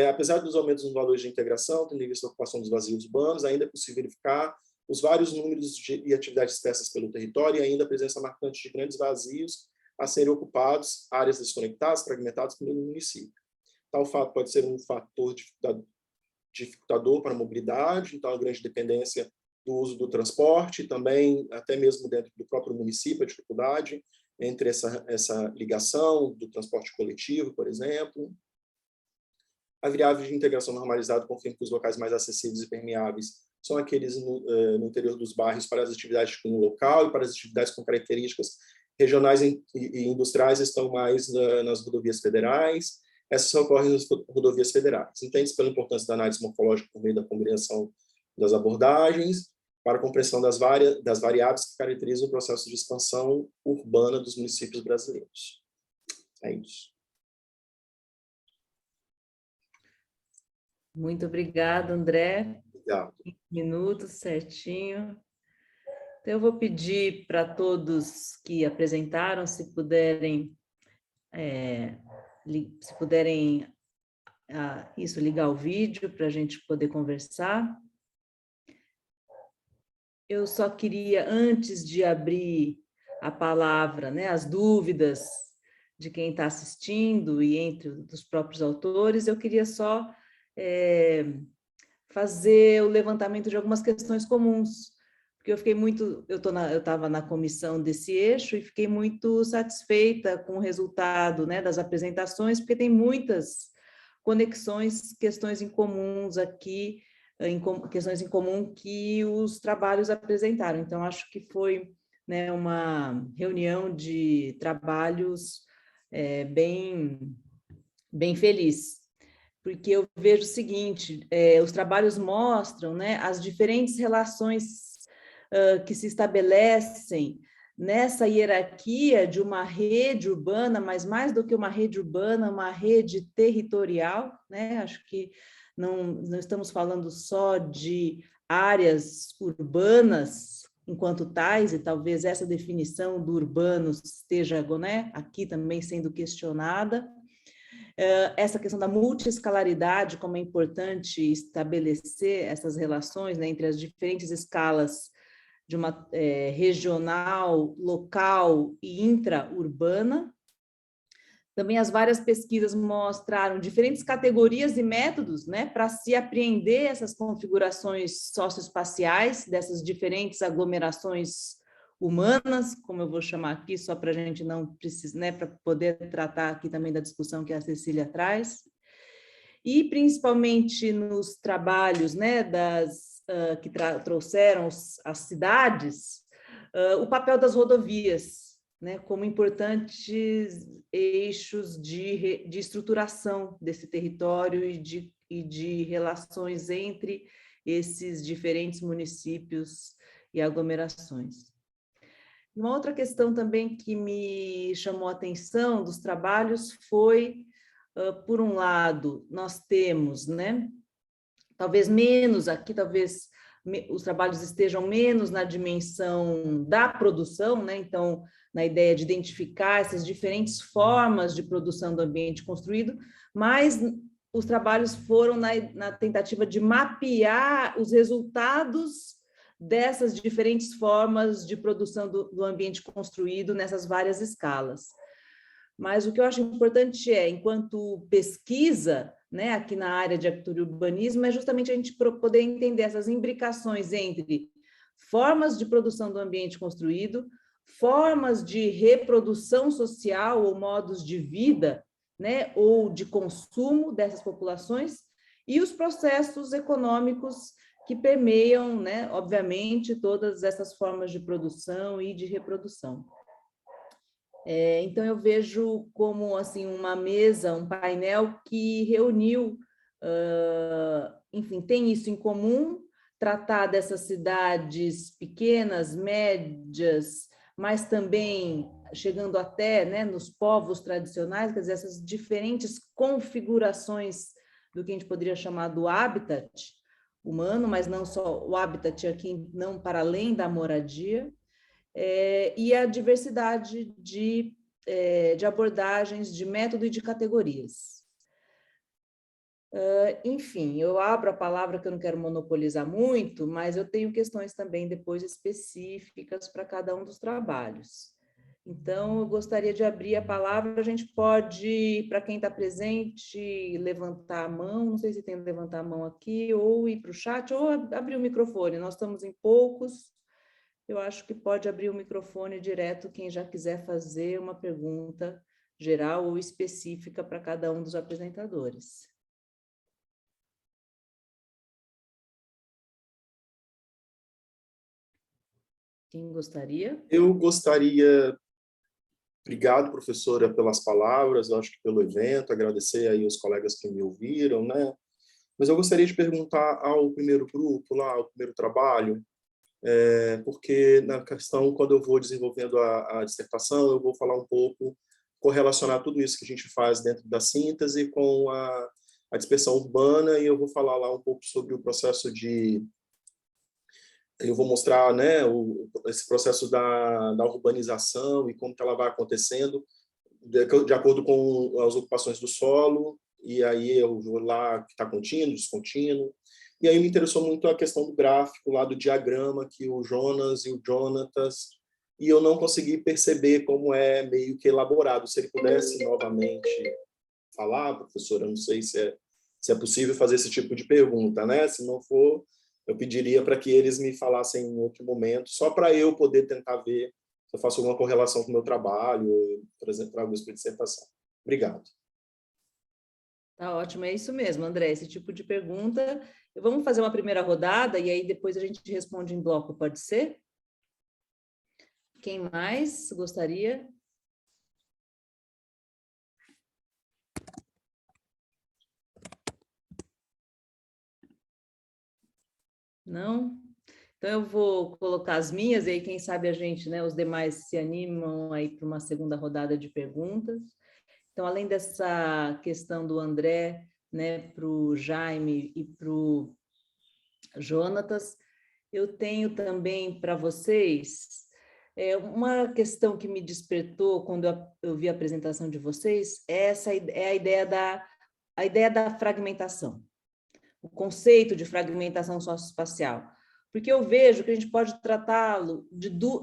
Apesar dos aumentos nos valores de integração, tendo em vista a ocupação dos vazios urbanos, ainda é possível verificar os vários números e atividades dispersas pelo território e ainda a presença marcante de grandes vazios a serem ocupados, áreas desconectadas, fragmentadas pelo município. Tal fato pode ser um fator dificultador para a mobilidade, então a grande dependência do uso do transporte, também até mesmo dentro do próprio município, a dificuldade entre essa ligação do transporte coletivo, por exemplo. A variável de integração normalizada confirma que os locais mais acessíveis e permeáveis são aqueles no interior dos bairros para as atividades no local e para as atividades com características regionais e industriais estão mais nas rodovias federais. Essas ocorrem nas rodovias federais. Entende-se pela importância da análise morfológica por meio da combinação das abordagens para a compreensão das variáveis que caracterizam o processo de expansão urbana dos municípios brasileiros. É isso. Muito obrigada, André. Obrigado. 5 minutos, certinho. Então, eu vou pedir para todos que apresentaram, se puderem ligar o vídeo para a gente poder conversar. Eu só queria, antes de abrir a palavra, né, as dúvidas de quem está assistindo e entre os próprios autores, eu queria só fazer o levantamento de algumas questões comuns, porque eu fiquei eu estava na comissão desse eixo e fiquei muito satisfeita com o resultado, né, das apresentações, porque tem muitas conexões, questões em comuns aqui, questões em comum que os trabalhos apresentaram. Então, acho que foi, né, uma reunião de trabalhos bem feliz, porque eu vejo o seguinte, os trabalhos mostram, né, as diferentes relações que se estabelecem nessa hierarquia de uma rede urbana, mas mais do que uma rede urbana, uma rede territorial, né? Acho que não estamos falando só de áreas urbanas enquanto tais, e talvez essa definição do urbano esteja, né, aqui também sendo questionada. Essa questão da multiescalaridade, como é importante estabelecer essas relações, né, entre as diferentes escalas de uma regional, local e intra-urbana. Também as várias pesquisas mostraram diferentes categorias e métodos, né, para se apreender essas configurações socioespaciais dessas diferentes aglomerações humanas, como eu vou chamar aqui, só para a gente não precisar, né, para poder tratar aqui também da discussão que a Cecília traz. E principalmente nos trabalhos, né, que trouxeram as cidades, o papel das rodovias, né, como importantes eixos de estruturação desse território e de relações entre esses diferentes municípios e aglomerações. Uma outra questão também que me chamou a atenção dos trabalhos foi, por um lado, nós temos, né, talvez menos aqui, talvez os trabalhos estejam menos na dimensão da produção, né? Então, na ideia de identificar essas diferentes formas de produção do ambiente construído, mas os trabalhos foram na tentativa de mapear os resultados dessas diferentes formas de produção do ambiente construído nessas várias escalas. Mas o que eu acho importante enquanto pesquisa, né, aqui na área de arquitetura e urbanismo, é justamente a gente poder entender essas imbricações entre formas de produção do ambiente construído, formas de reprodução social ou modos de vida, né, ou de consumo dessas populações, e os processos econômicos que permeiam, né, obviamente, todas essas formas de produção e de reprodução. Então, eu vejo como assim, uma mesa, um painel que reuniu, enfim, tem isso em comum, tratar dessas cidades pequenas, médias, mas também chegando até, né, nos povos tradicionais, quer dizer, essas diferentes configurações do que a gente poderia chamar do habitat humano, mas não só o habitat aqui, não para além da moradia, e a diversidade de abordagens, de método e de categorias. Enfim, eu abro a palavra, que eu não quero monopolizar muito, mas eu tenho questões também depois específicas para cada um dos trabalhos. Então, eu gostaria de abrir a palavra, a gente pode, para quem está presente, levantar a mão, não sei se tem que levantar a mão aqui, ou ir para o chat, ou abrir o microfone, nós estamos em poucos. Eu acho que pode abrir o microfone direto quem já quiser fazer uma pergunta geral ou específica para cada um dos apresentadores. Quem gostaria? Eu gostaria... Obrigado, professora, pelas palavras, eu acho que pelo evento, agradecer aí os colegas que me ouviram, né? Mas eu gostaria de perguntar ao primeiro grupo, lá, ao primeiro trabalho, porque na questão, quando eu vou desenvolvendo a dissertação, eu vou falar um pouco, correlacionar tudo isso que a gente faz dentro da síntese com a dispersão urbana, e eu vou falar lá um pouco sobre o processo de... Eu vou mostrar, né, esse processo da urbanização e como que ela vai acontecendo de acordo com as ocupações do solo, e aí eu vou lá que está contínuo, descontínuo. E aí me interessou muito a questão do gráfico, lá do diagrama que o Jonas e o Jonatas, e eu não consegui perceber como é meio que elaborado. Se ele pudesse novamente falar, professora, eu não sei se é possível fazer esse tipo de pergunta, né? Se não for, eu pediria para que eles me falassem em outro momento, só para eu poder tentar ver se eu faço alguma correlação com o meu trabalho, por exemplo, para alguma dissertação. Obrigado. Tá ótimo, é isso mesmo, André, esse tipo de pergunta. Vamos fazer uma primeira rodada e aí depois a gente responde em bloco, pode ser? Quem mais gostaria? Não? Então eu vou colocar as minhas e aí quem sabe a gente, né, os demais se animam aí para uma segunda rodada de perguntas. Então, além dessa questão do André, né, para o Jaime e para o Jonatas, eu tenho também para vocês uma questão que me despertou quando eu vi a apresentação de vocês, é a ideia da fragmentação, o conceito de fragmentação socioespacial, porque eu vejo que a gente pode tratá-lo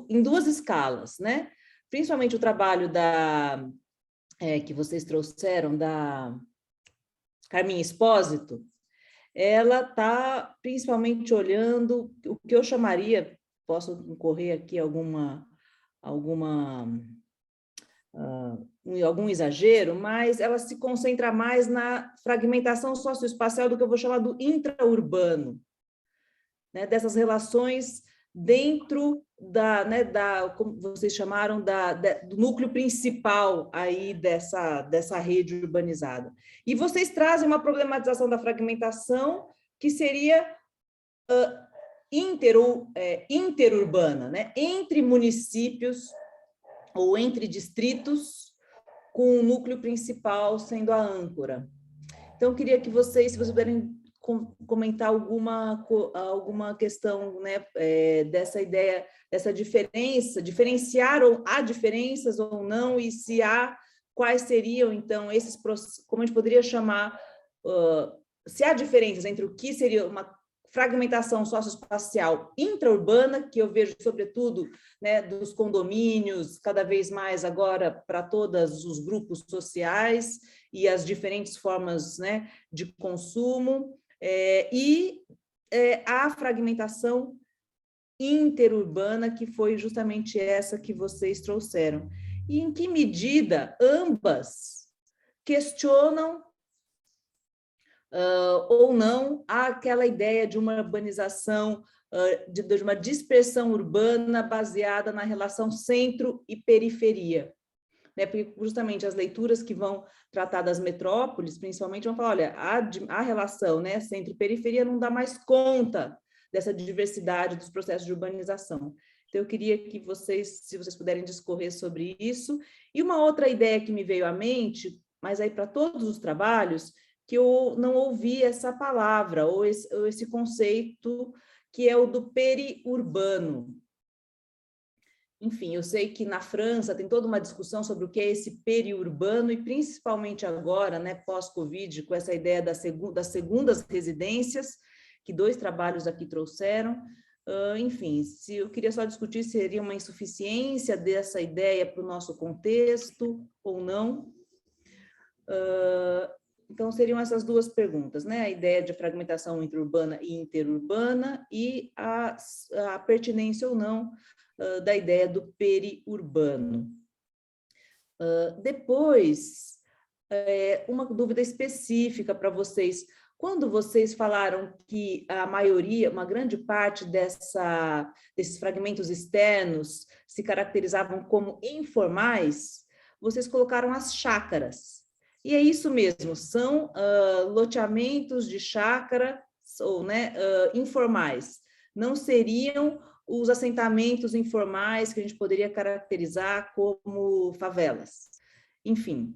em duas escalas, né? Principalmente o trabalho que vocês trouxeram da Carminha Espósito, ela está principalmente olhando o que eu chamaria, posso incorrer aqui algum exagero, mas ela se concentra mais na fragmentação socioespacial do que eu vou chamar do intraurbano, né, dessas relações dentro como vocês chamaram, do núcleo principal aí dessa rede urbanizada. E vocês trazem uma problematização da fragmentação que seria interurbana, né, entre municípios ou entre distritos, com o núcleo principal sendo a âncora. Então, eu queria que vocês, se vocês puderem comentar alguma questão, né, dessa ideia, dessa diferença, há diferenças ou não, e se há, quais seriam, então, esses, como a gente poderia chamar, se há diferenças entre o que seria uma fragmentação socioespacial intraurbana, que eu vejo, sobretudo, né, dos condomínios, cada vez mais agora para todos os grupos sociais e as diferentes formas, né, de consumo, a fragmentação interurbana, que foi justamente essa que vocês trouxeram. E em que medida ambas questionam ou não aquela ideia de uma urbanização, de uma dispersão urbana baseada na relação centro e periferia, né? Porque justamente as leituras que vão tratar das metrópoles, principalmente, vão falar, olha, a relação, né, centro e periferia não dá mais conta dessa diversidade dos processos de urbanização. Então, eu queria que vocês, se vocês puderem discorrer sobre isso. E uma outra ideia que me veio à mente, mas aí para todos os trabalhos, que eu não ouvi essa palavra, ou esse conceito, que é o do periurbano. Enfim, eu sei que na França tem toda uma discussão sobre o que é esse periurbano, e principalmente agora, né, pós-Covid, com essa ideia das segundas residências, que 2 trabalhos aqui trouxeram. Enfim, se eu queria só discutir se seria uma insuficiência dessa ideia para o nosso contexto ou não. Então, seriam essas 2 perguntas, né? A ideia de fragmentação interurbana e interurbana e a pertinência ou não da ideia do periurbano. Depois, uma dúvida específica para vocês. Quando vocês falaram que a maioria, uma grande parte desses fragmentos externos se caracterizavam como informais, vocês colocaram as chácaras. E é isso mesmo, são loteamentos de chácara, ou, né, informais. Não seriam os assentamentos informais que a gente poderia caracterizar como favelas. Enfim,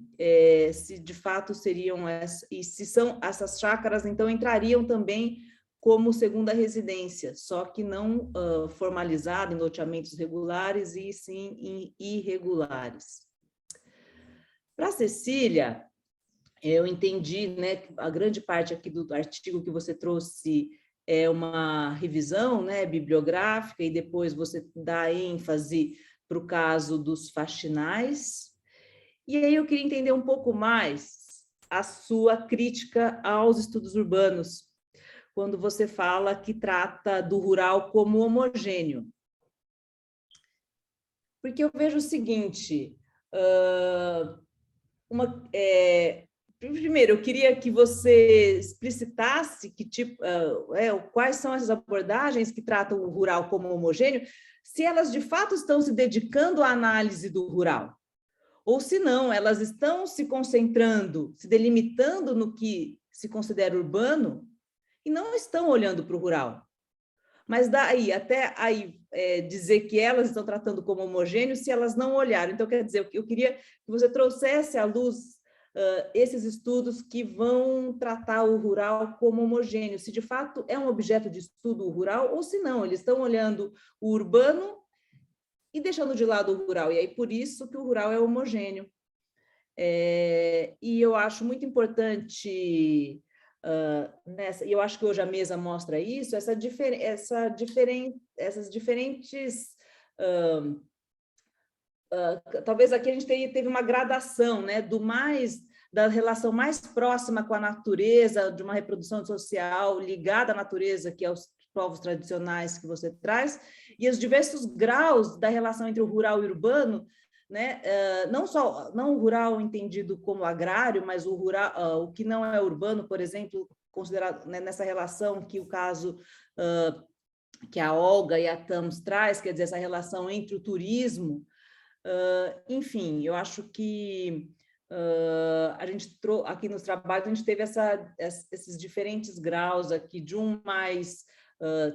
se de fato seriam e se são essas chácaras, então entrariam também como segunda residência, só que não formalizado em loteamentos regulares, e sim em irregulares. Para Cecília, eu entendi, né, a grande parte aqui do artigo que você trouxe é uma revisão, né, bibliográfica, e depois você dá ênfase para o caso dos faxinais. E aí eu queria entender um pouco mais a sua crítica aos estudos urbanos, quando você fala que trata do rural como homogêneo. Porque eu vejo o seguinte, primeiro, eu queria que você explicitasse que tipo, quais são essas abordagens que tratam o rural como homogêneo, se elas de fato estão se dedicando à análise do rural, ou se não, elas estão se concentrando, se delimitando no que se considera urbano e não estão olhando para o rural. Mas daí, até aí, dizer que elas estão tratando como homogêneo se elas não olharam. Então, quer dizer, eu queria que você trouxesse à luz esses estudos que vão tratar o rural como homogêneo, se de fato é um objeto de estudo o rural, ou se não, eles estão olhando o urbano e deixando de lado o rural, e aí por isso que o rural é homogêneo. E eu acho muito importante, e eu acho que hoje a mesa mostra isso, essas diferentes talvez aqui a gente teve uma gradação, né, da relação mais próxima com a natureza, de uma reprodução social ligada à natureza, que é os povos tradicionais que você traz, e os diversos graus da relação entre o rural e o urbano, né? Não o rural entendido como agrário, mas o rural, o que não é urbano, por exemplo, considerado, né, nessa relação que o caso que a Olga e a Tams traz, quer dizer, essa relação entre o turismo, enfim, eu acho que a gente aqui nos trabalhos a gente teve esses diferentes graus aqui, de um mais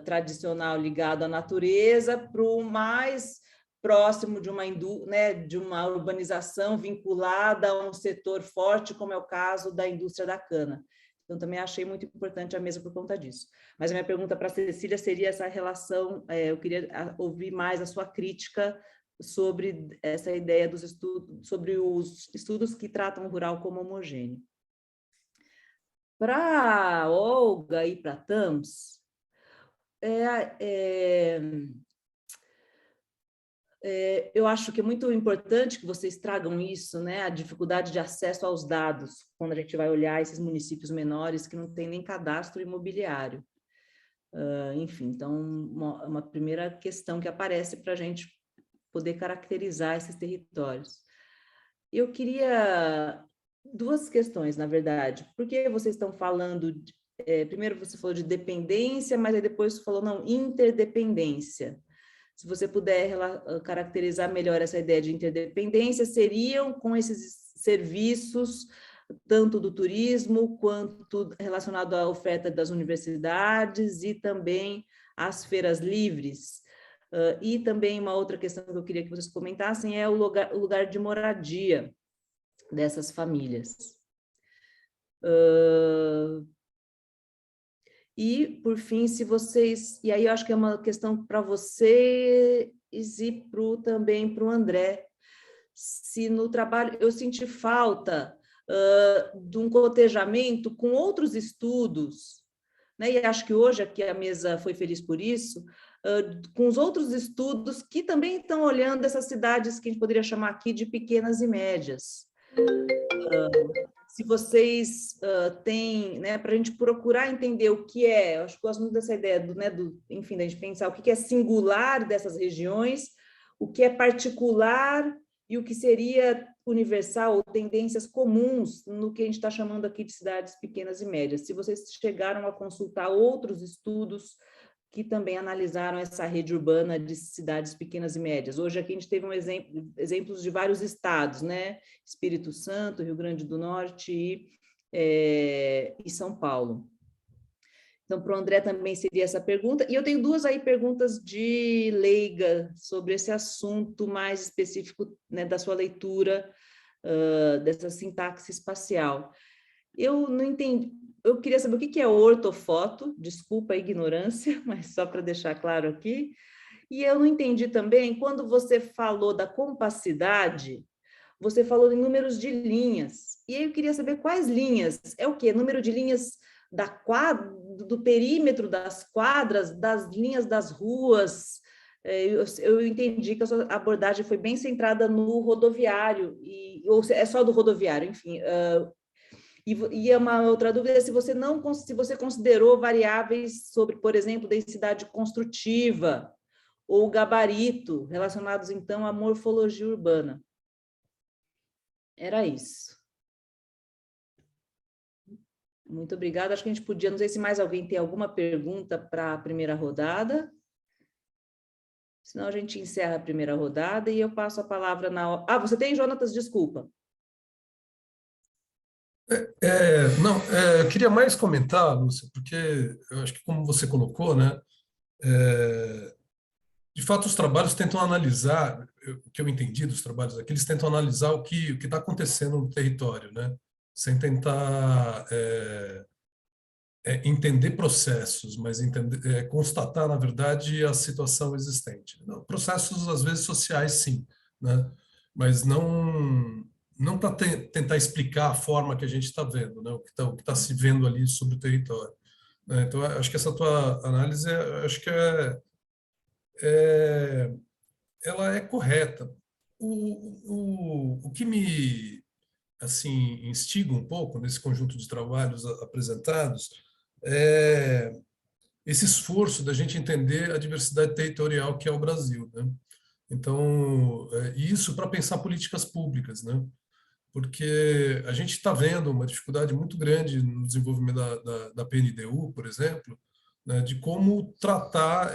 tradicional ligado à natureza para o mais próximo de de uma urbanização vinculada a um setor forte, como é o caso da indústria da cana. Então, também achei muito importante a mesa por conta disso. Mas a minha pergunta para a Cecília seria essa relação, eu queria ouvir mais a sua crítica sobre essa ideia dos estudos, sobre os estudos que tratam o rural como homogêneo. Para a Olga e para a Tams, eu acho que é muito importante que vocês tragam isso, né, a dificuldade de acesso aos dados, quando a gente vai olhar esses municípios menores que não têm nem cadastro imobiliário. Enfim, então, uma primeira questão que aparece para a gente poder caracterizar esses territórios. Eu queria duas questões, na verdade. Por que vocês estão falando, primeiro você falou de dependência, mas aí depois falou, não, interdependência. Se você puder caracterizar melhor essa ideia de interdependência, seriam com esses serviços, tanto do turismo, quanto relacionado à oferta das universidades e também às feiras livres. E também uma outra questão que eu queria que vocês comentassem é o lugar de moradia dessas famílias. E, por fim, se vocês... E aí eu acho que é uma questão para vocês e também para o André. Se no trabalho eu senti falta de um cotejamento com outros estudos, né? E acho que hoje aqui a mesa foi feliz por isso, com os outros estudos que também estão olhando essas cidades que a gente poderia chamar aqui de pequenas e médias. Se vocês têm, né, para a gente procurar entender o que é, eu acho que gosto muito dessa ideia, enfim, da gente pensar o que é singular dessas regiões, o que é particular e o que seria universal ou tendências comuns no que a gente está chamando aqui de cidades pequenas e médias. Se vocês chegaram a consultar outros estudos que também analisaram essa rede urbana de cidades pequenas e médias. Hoje aqui a gente teve exemplos de vários estados, né? Espírito Santo, Rio Grande do Norte e São Paulo. Então, para o André também seria essa pergunta. E eu tenho duas aí perguntas de leiga sobre esse assunto mais específico, né, da sua leitura, dessa sintaxe espacial. Eu não entendi. Eu queria saber o que é ortofoto, desculpa a ignorância, mas só para deixar claro aqui. E eu não entendi também, quando você falou da compacidade, você falou em números de linhas. E aí eu queria saber quais linhas. É o quê? Número de linhas do perímetro das quadras, das linhas das ruas. Eu entendi que a sua abordagem foi bem centrada no rodoviário, ou é só do rodoviário, enfim. E uma outra dúvida é se você considerou variáveis sobre, por exemplo, densidade construtiva ou gabarito, relacionados, então, à morfologia urbana. Era isso. Muito obrigada. Acho que a gente podia, não sei se mais alguém tem alguma pergunta para a primeira rodada. Senão a gente encerra a primeira rodada e eu passo a palavra na... você tem, Jonatas? Desculpa. Eu queria mais comentar, Lúcia, porque eu acho que como você colocou, né, de fato os trabalhos tentam analisar, o que eu entendi dos trabalhos aqui, eles tentam analisar o que está acontecendo no território, né, sem tentar entender processos, mas constatar, na verdade, a situação existente. Processos, às vezes, sociais, sim, né, mas não para tentar explicar a forma que a gente está vendo, né? O que tá se vendo ali sobre o território. Né? Então, acho que essa tua análise, acho que ela é correta, O que me assim instiga um pouco nesse conjunto de trabalhos apresentados é esse esforço da gente entender a diversidade territorial que é o Brasil, né? Então, isso para pensar políticas públicas, né? Porque a gente está vendo uma dificuldade muito grande no desenvolvimento da PNDU, por exemplo, né, de como tratar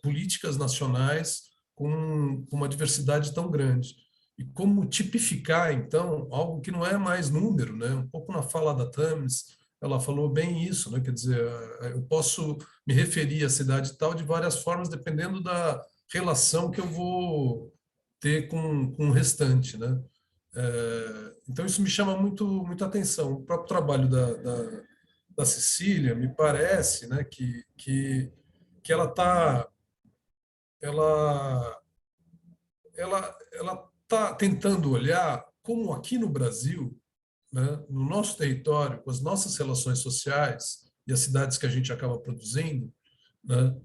políticas nacionais com uma diversidade tão grande. E como tipificar, então, algo que não é mais número, né? Um pouco na fala da Thames, ela falou bem isso, né? Quer dizer, eu posso me referir à cidade tal de várias formas, dependendo da relação que eu vou ter com o restante, né? Então, isso me chama muito atenção. O próprio trabalho da Cecília, me parece, né, que ela ela tá tentando olhar como aqui no Brasil, né, no nosso território, com as nossas relações sociais e as cidades que a gente acaba produzindo, né,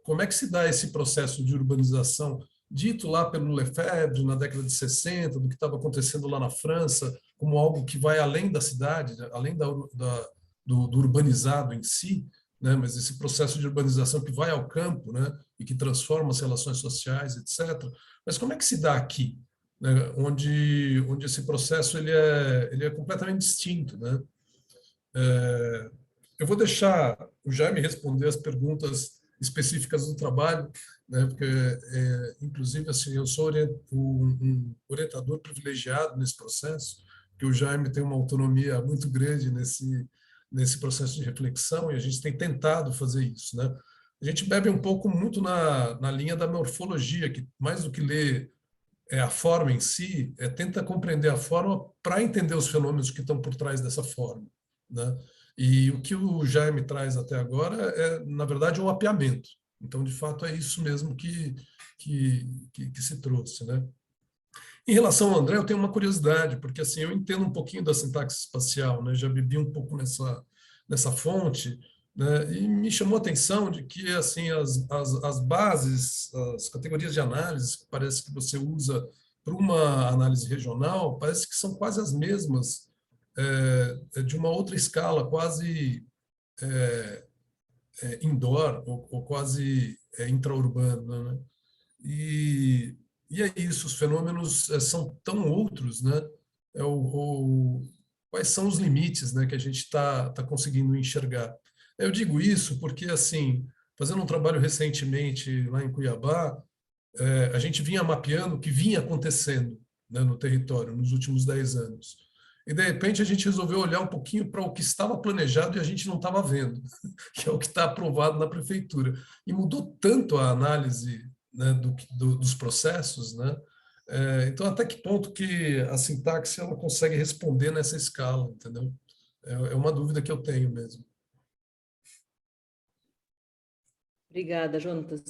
como é que se dá esse processo de urbanização dito lá pelo Lefebvre na década de 60, do que estava acontecendo lá na França, como algo que vai além da cidade, além do urbanizado em si, né? Mas esse processo de urbanização que vai ao campo, né? E que transforma as relações sociais, etc. Mas como é que se dá aqui, né? Onde esse processo ele é completamente distinto, né? Eu vou deixar o Jaime responder as perguntas específicas do trabalho, né? Porque, inclusive, assim, eu sou um orientador privilegiado nesse processo, que o Jaime tem uma autonomia muito grande nesse processo de reflexão, e a gente tem tentado fazer isso, né? A gente bebe um pouco muito na linha da morfologia, que mais do que ler a forma em si, tenta compreender a forma para entender os fenômenos que estão por trás dessa forma, né? E o que o Jaime traz até agora é, na verdade, um mapeamento. Então, de fato, é isso mesmo que se trouxe, né? Em relação ao André, eu tenho uma curiosidade, porque assim, eu entendo um pouquinho da sintaxe espacial, né? Já bebi um pouco nessa fonte, né? E me chamou a atenção de que assim as bases, as categorias de análise que parece que você usa para uma análise regional, parece que são quase as mesmas, de uma outra escala, quase indoor ou quase intraurbana, né? E, e é isso, os fenômenos são tão outros, né? Quais são os limites, né, que a gente está conseguindo enxergar? Eu digo isso porque, assim, fazendo um trabalho recentemente lá em Cuiabá, a gente vinha mapeando o que vinha acontecendo, né, no território nos últimos 10 anos. E, de repente, a gente resolveu olhar um pouquinho para o que estava planejado e a gente não estava vendo, que é o que está aprovado na prefeitura. E mudou tanto a análise, né, dos processos, né? Então, até que ponto que a sintaxe ela consegue responder nessa escala, entendeu? É uma dúvida que eu tenho mesmo. Obrigada, Jonatas.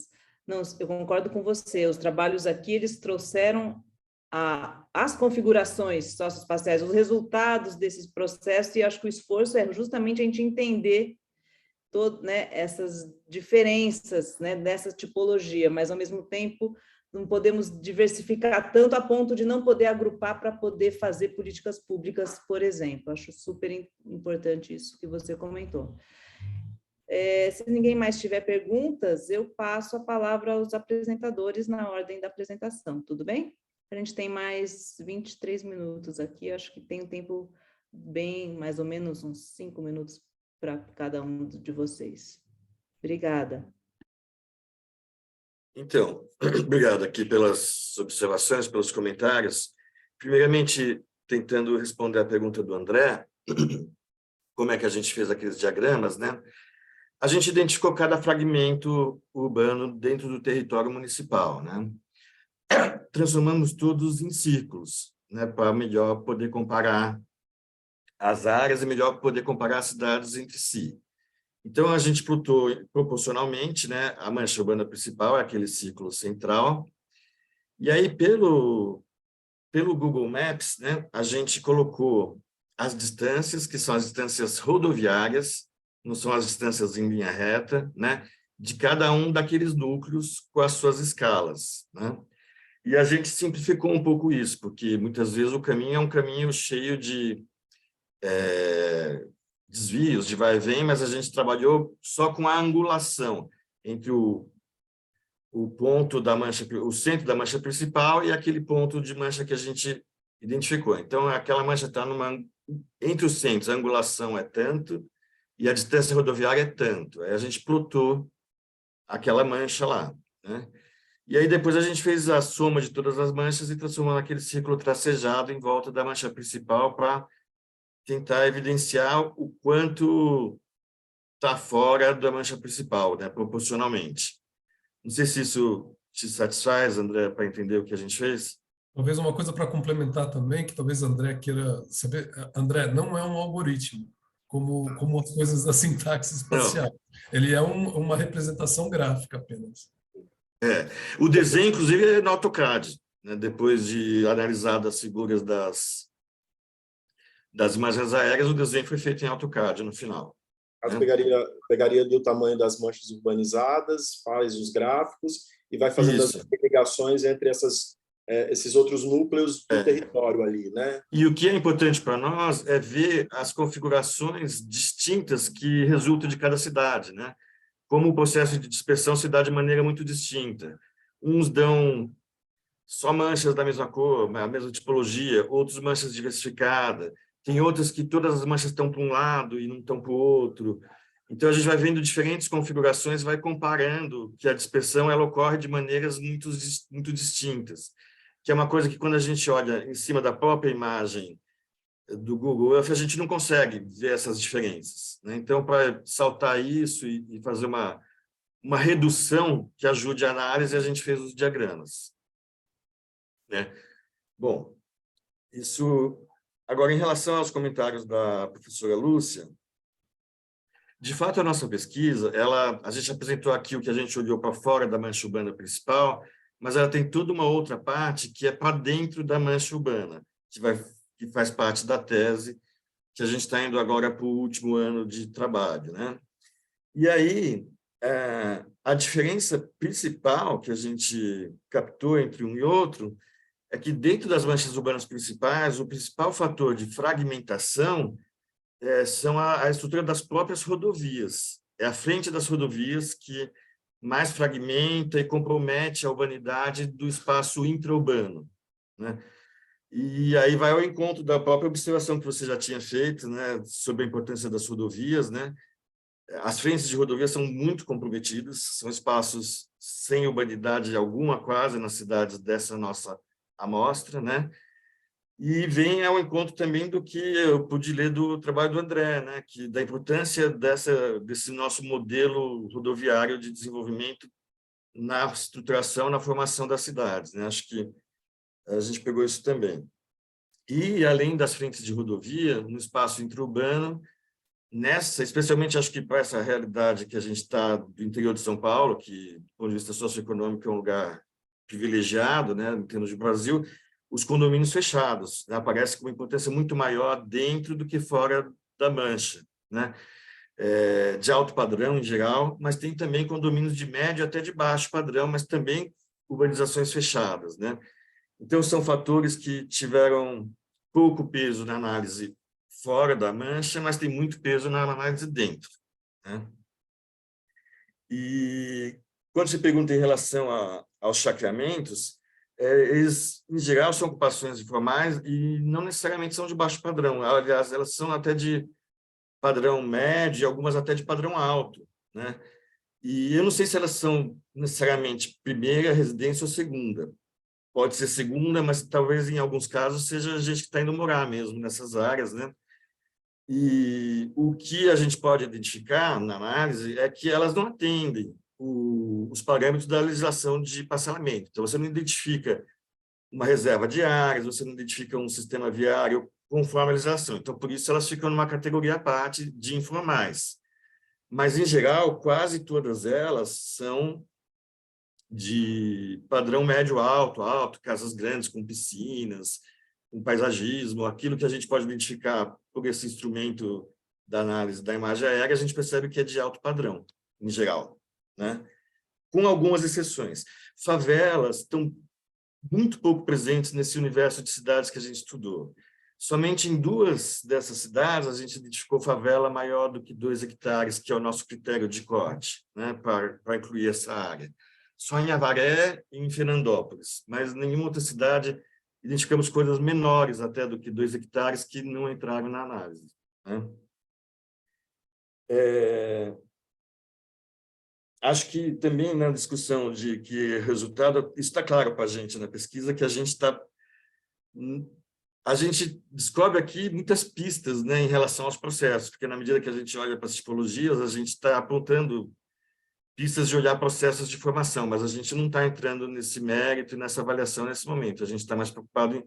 Não, eu concordo com você. Os trabalhos aqui, eles trouxeram as configurações socioespaciais, os resultados desses processos, e acho que o esforço é justamente a gente entender né, essas diferenças, né, dessa tipologia, mas, ao mesmo tempo, não podemos diversificar tanto a ponto de não poder agrupar para poder fazer políticas públicas, por exemplo. Acho super importante isso que você comentou. Se ninguém mais tiver perguntas, eu passo a palavra aos apresentadores na ordem da apresentação, tudo bem? A gente tem mais 23 minutos aqui, acho que tem um tempo bem, mais ou menos uns 5 minutos para cada um de vocês. Obrigada. Então, obrigado aqui pelas observações, pelos comentários. Primeiramente, tentando responder a pergunta do André, como é que a gente fez aqueles diagramas, né? A gente identificou cada fragmento urbano dentro do território municipal, né? Transformamos todos em círculos, né? Para melhor poder comparar as áreas e melhor poder comparar as cidades entre si. Então, a gente plotou proporcionalmente, né? A mancha urbana principal é aquele círculo central. E aí, pelo Google Maps, né? A gente colocou as distâncias, que são as distâncias rodoviárias, não são as distâncias em linha reta, né? de cada um daqueles núcleos com as suas escalas, né? E a gente simplificou um pouco isso, porque muitas vezes o caminho é um caminho cheio de desvios, de vai e vem, mas a gente trabalhou só com a angulação entre o ponto da mancha, o centro da mancha principal e aquele ponto de mancha que a gente identificou. Então, aquela mancha está entre os centros, a angulação é tanto e a distância rodoviária é tanto. Aí a gente plotou aquela mancha lá, né? E aí depois a gente fez a soma de todas as manchas e transformou naquele círculo tracejado em volta da mancha principal para tentar evidenciar o quanto está fora da mancha principal, né, proporcionalmente. Não sei se isso te satisfaz, André, para entender o que a gente fez. Talvez uma coisa para complementar também, que talvez André queira saber. André, não é um algoritmo, como as coisas da sintaxe espacial. Não. Ele é uma representação gráfica apenas. O desenho, inclusive, é no AutoCAD, né? Depois de analisar as figuras das imagens aéreas, o desenho foi feito em AutoCAD no final. Né? Pegaria do tamanho das manchas urbanizadas, faz os gráficos e vai fazendo as ligações entre esses outros núcleos do território ali, né? E o que é importante para nós é ver as configurações distintas que resultam de cada cidade, né? Como o processo de dispersão se dá de maneira muito distinta. Uns dão só manchas da mesma cor, a mesma tipologia, outros manchas diversificadas, tem outras que todas as manchas estão para um lado e não estão para o outro. Então, a gente vai vendo diferentes configurações, vai comparando que a dispersão ela ocorre de maneiras muito distintas, que é uma coisa que, quando a gente olha em cima da própria imagem do Google Earth, a gente não consegue ver essas diferenças, né? Então, para saltar isso e fazer uma redução que ajude a análise, a gente fez os diagramas, né? Bom, isso... Agora, em relação aos comentários da professora Lúcia, de fato, a nossa pesquisa, a gente apresentou aqui o que a gente olhou para fora da mancha urbana principal, mas ela tem toda uma outra parte que é para dentro da mancha urbana, que faz parte da tese, que a gente está indo agora para o último ano de trabalho, né? E aí, a diferença principal que a gente captou entre um e outro é que, dentro das manchas urbanas principais, o principal fator de fragmentação são a estrutura das próprias rodovias. É a frente das rodovias que mais fragmenta e compromete a urbanidade do espaço intraurbano, né? E aí vai ao encontro da própria observação que você já tinha feito, né, sobre a importância das rodovias, né? As frentes de rodovias são muito comprometidas, são espaços sem urbanidade alguma, quase, nas cidades dessa nossa amostra, né? E vem ao encontro também do que eu pude ler do trabalho do André, né? Que da importância desse nosso modelo rodoviário de desenvolvimento na estruturação, na formação das cidades, né? Acho que a gente pegou isso também. E, além das frentes de rodovia, no espaço interurbano, especialmente acho que para essa realidade que a gente está do interior de São Paulo, que, do ponto de vista socioeconômico, é um lugar privilegiado, né, em termos de Brasil, os condomínios fechados, né, aparecem com uma importância muito maior dentro do que fora da mancha, né, de alto padrão em geral, mas tem também condomínios de médio até de baixo padrão, mas também urbanizações fechadas, né. Então, são fatores que tiveram pouco peso na análise fora da mancha, mas tem muito peso na análise dentro, né. E quando se pergunta em relação aos chacreamentos, eles, em geral, são ocupações informais e não necessariamente são de baixo padrão. Aliás, elas são até de padrão médio, algumas até de padrão alto, né? E eu não sei se elas são necessariamente primeira residência ou segunda. Pode ser segunda, mas talvez, em alguns casos, seja a gente que está indo morar mesmo nessas áreas, né? E o que a gente pode identificar na análise é que elas não atendem os parâmetros da legislação de parcelamento. Então, você não identifica uma reserva de áreas, você não identifica um sistema viário conforme a legislação. Então, por isso, elas ficam numa categoria à parte de informais. Mas, em geral, quase todas elas são de padrão médio-alto, casas grandes com piscinas, com paisagismo, aquilo que a gente pode identificar por esse instrumento da análise da imagem aérea, a gente percebe que é de alto padrão, em geral, né? Com algumas exceções. Favelas estão muito pouco presentes nesse universo de cidades que a gente estudou. Somente em 2 dessas cidades a gente identificou favela maior do que 2 hectares, que é o nosso critério de corte, né, para incluir essa área. Só em Avaré e em Fernandópolis, mas em nenhuma outra cidade identificamos coisas menores até do que 2 hectares que não entraram na análise, né? Acho que também na discussão de que resultado, isso está claro para a gente na pesquisa, que a gente descobre aqui muitas pistas, né, em relação aos processos, porque na medida que a gente olha para as tipologias, a gente está apontando pistas de olhar processos de formação, mas a gente não está entrando nesse mérito e nessa avaliação nesse momento. A gente está mais preocupado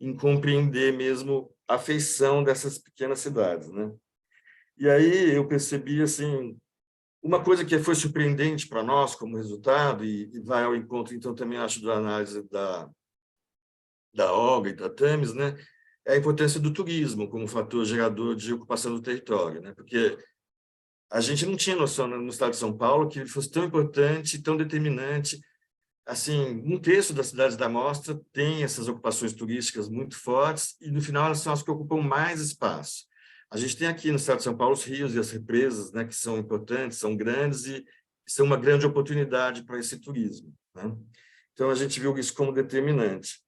em compreender mesmo a feição dessas pequenas cidades, né? E aí eu percebi, assim, uma coisa que foi surpreendente para nós como resultado, e vai ao encontro, então, também acho, da análise da Olga e da Tamis, né, é a importância do turismo como fator gerador de ocupação do território, né? Porque a gente não tinha noção no estado de São Paulo que ele fosse tão importante, tão determinante. Assim, 1/3 das cidades da amostra tem essas ocupações turísticas muito fortes e, no final, elas são as que ocupam mais espaço. A gente tem aqui no estado de São Paulo os rios e as represas, né, que são importantes, são grandes e são uma grande oportunidade para esse turismo, né? Então, a gente viu isso como determinante.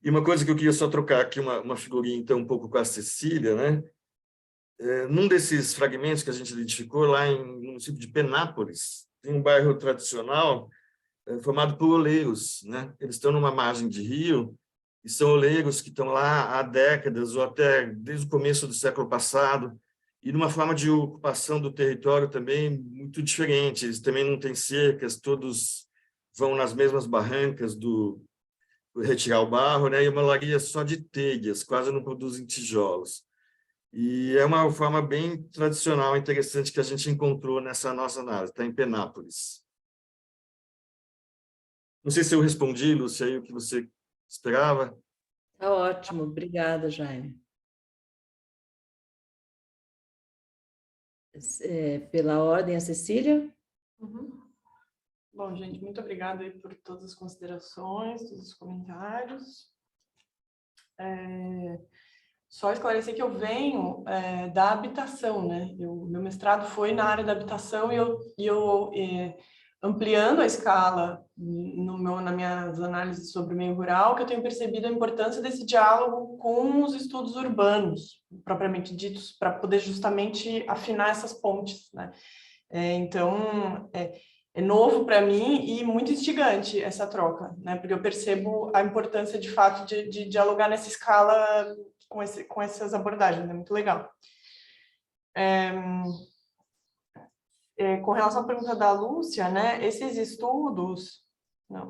E uma coisa que eu queria só trocar aqui, uma figurinha, então, um pouco com a Cecília, né? Num desses fragmentos que a gente identificou, lá no município de Penápolis, tem um bairro tradicional formado por oleiros, né? Eles estão numa margem de rio, e são oleiros que estão lá há décadas, ou até desde o começo do século passado, e numa forma de ocupação do território também muito diferente. Eles também não têm cercas, todos vão nas mesmas barrancas do retirar o barro, né? E uma olaria só de telhas, quase não produzem tijolos. E é uma forma bem tradicional, interessante, que a gente encontrou nessa nossa análise, está em Penápolis. Não sei se eu respondi, Lúcia, aí o que você esperava. Está ótimo, obrigada, Jaime. Pela ordem, a Cecília? Uhum. Bom, gente, muito obrigada aí por todas as considerações, todos os comentários. Só esclarecer que eu venho da habitação, né? Meu mestrado foi na área da habitação e eu ampliando a escala nas minhas análises sobre o meio rural, que eu tenho percebido a importância desse diálogo com os estudos urbanos, propriamente ditos, para poder justamente afinar essas pontes, né? Então, é novo para mim e muito instigante essa troca, né? Porque eu percebo a importância, de fato, de dialogar nessa escala com essas abordagens, é muito legal. Com relação à pergunta da Lúcia, né, esses estudos,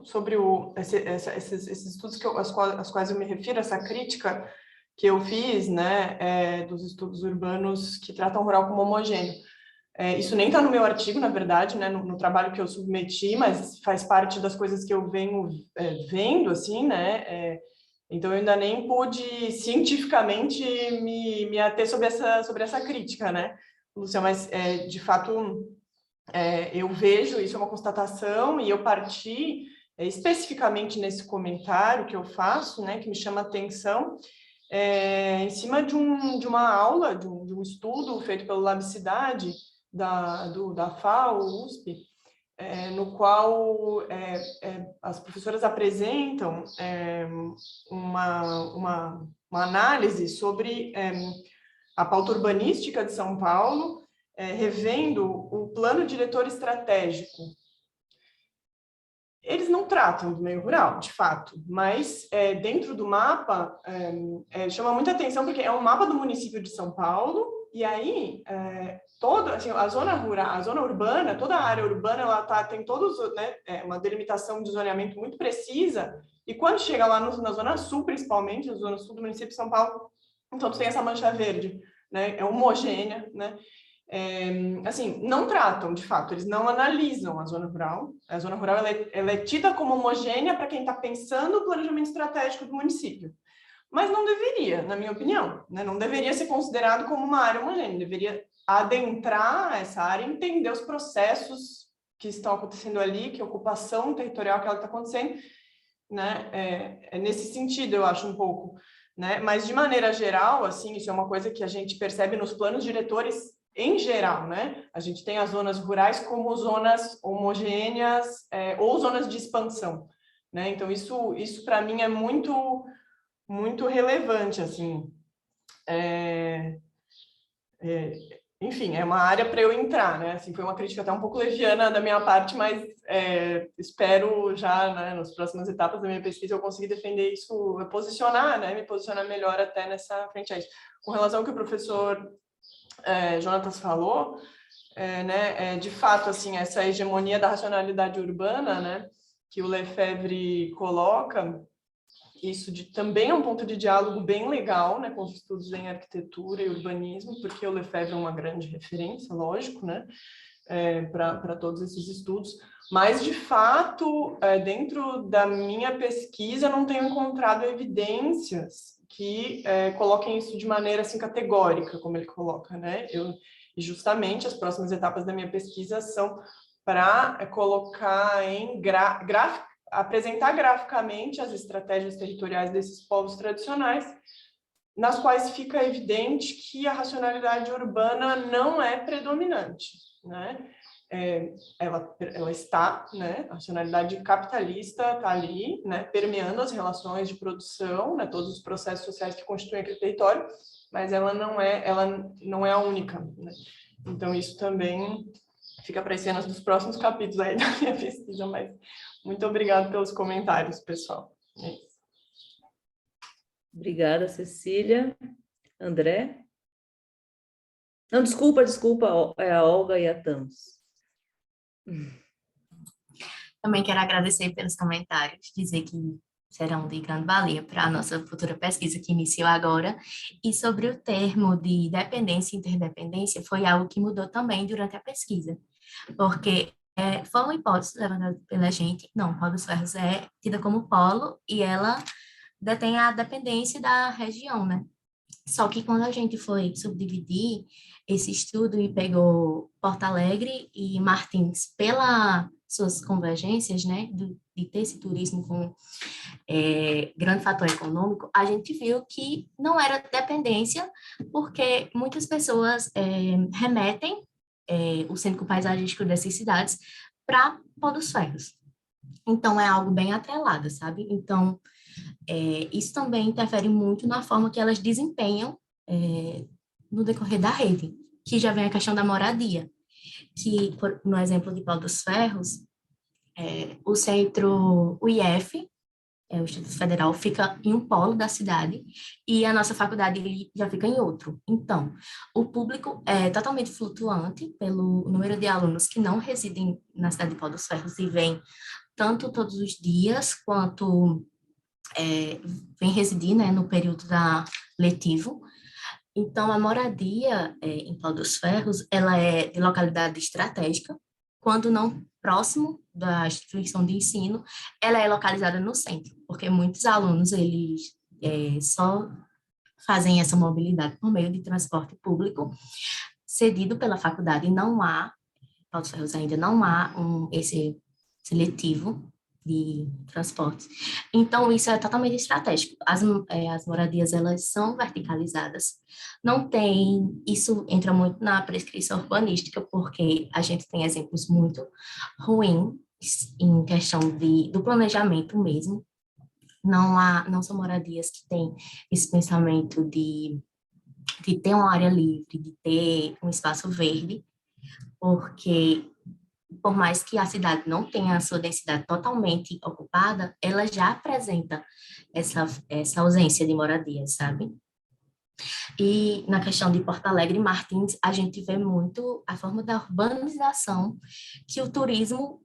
sobre esses estudos aos quais eu me refiro, essa crítica que eu fiz, né, dos estudos urbanos que tratam o rural como homogêneo, isso nem está no meu artigo, na verdade, né, no trabalho que eu submeti, mas faz parte das coisas que eu venho vendo, assim, né, então eu ainda nem pude cientificamente me ater sobre essa crítica, né, Lúcia, mas de fato eu vejo, isso é uma constatação, e eu parti especificamente nesse comentário que eu faço, né, que me chama a atenção, em cima de uma aula, de um estudo feito pelo Labcidade, da FAO, USP, no qual as professoras apresentam uma análise sobre a pauta urbanística de São Paulo, revendo o plano diretor estratégico. Eles não tratam do meio rural, de fato, mas dentro do mapa chama muita atenção porque é um mapa do município de São Paulo, e aí assim, a zona rural, a zona urbana, toda a área urbana, ela tem todos, né, uma delimitação de zoneamento muito precisa, e quando chega lá na zona sul, principalmente, na zona sul do município de São Paulo, então tu tem essa mancha verde, né, é homogênea, né? Assim, não tratam, de fato, eles não analisam a zona rural. A zona rural ela é tida como homogênea para quem está pensando o planejamento estratégico do município. Mas não deveria, na minha opinião, né? Não deveria ser considerado como uma área homogênea, deveria adentrar essa área, entender os processos que estão acontecendo ali, que ocupação territorial que ela está acontecendo, né? É nesse sentido, eu acho, um pouco, né? Mas, de maneira geral, assim, isso é uma coisa que a gente percebe nos planos diretores em geral, né? A gente tem as zonas rurais como zonas homogêneas ou zonas de expansão, né? Então, isso para mim é muito, muito relevante, assim. Enfim, é uma área para eu entrar, né? Assim, foi uma crítica até um pouco leviana da minha parte, mas espero já, né, nas próximas etapas da minha pesquisa eu conseguir defender isso, posicionar, né, me posicionar melhor até nessa frente a isso. Com relação ao que o professor Jonatas falou, né, de fato, assim, essa hegemonia da racionalidade urbana, né, que o Lefebvre coloca, isso também é um ponto de diálogo bem legal, né, com os estudos em arquitetura e urbanismo, porque o Lefebvre é uma grande referência, lógico, né, para todos esses estudos, mas, de fato, dentro da minha pesquisa, não tenho encontrado evidências que coloquem isso de maneira assim, categórica, como ele coloca, né? E justamente as próximas etapas da minha pesquisa são para colocar em apresentar graficamente as estratégias territoriais desses povos tradicionais, nas quais fica evidente que a racionalidade urbana não é predominante, né? Ela está, né? A racionalidade capitalista está ali, né? Permeando as relações de produção, né? Todos os processos sociais que constituem aquele território, mas ela não é a única, né? Então isso também fica para as cenas dos próximos capítulos aí da minha pesquisa, mas muito obrigada pelos comentários, pessoal. É isso. Obrigada, Cecília. André? Não, desculpa, é a Olga e a Thanos. Também quero agradecer pelos comentários, dizer que serão de grande valia para a nossa futura pesquisa que iniciou agora. E sobre o termo de dependência e interdependência, foi algo que mudou também durante a pesquisa, porque foi uma hipótese levantada pela gente. Não, Pau dos Ferros é tida como polo e ela detém a dependência da região, né? Só que quando a gente foi subdividir esse estudo e pegou Porto Alegre e Martins pelas suas convergências, né, de ter esse turismo como grande fator econômico, a gente viu que não era dependência, porque muitas pessoas remetem o centro paisagístico dessas cidades para Pau dos Ferros. Então, é algo bem atrelado, sabe? Então, isso também interfere muito na forma que elas desempenham no decorrer da rede, que já vem a questão da moradia, que, no exemplo de Pau dos Ferros, o centro, o IF, o Instituto Federal, fica em um polo da cidade e a nossa faculdade já fica em outro. Então, o público é totalmente flutuante pelo número de alunos que não residem na cidade de Pau dos Ferros e vêm tanto todos os dias quanto vem residir, né, no período letivo. Então, a moradia em Pau dos Ferros, ela é de localidade estratégica, quando não próximo da instituição de ensino, ela é localizada no centro, porque muitos alunos, eles só fazem essa mobilidade por meio de transporte público cedido pela faculdade, e não há, Pau dos Ferros ainda não há esse seletivo de transportes. Então, isso é totalmente estratégico. As moradias, elas são verticalizadas. Não tem... Isso entra muito na prescrição urbanística, porque a gente tem exemplos muito ruins em questão do planejamento mesmo. Não são moradias que têm esse pensamento de ter uma área livre, de ter um espaço verde, porque por mais que a cidade não tenha a sua densidade totalmente ocupada, ela já apresenta essa ausência de moradia, sabe? E na questão de Porto Alegre e Martins, a gente vê muito a forma da urbanização que o turismo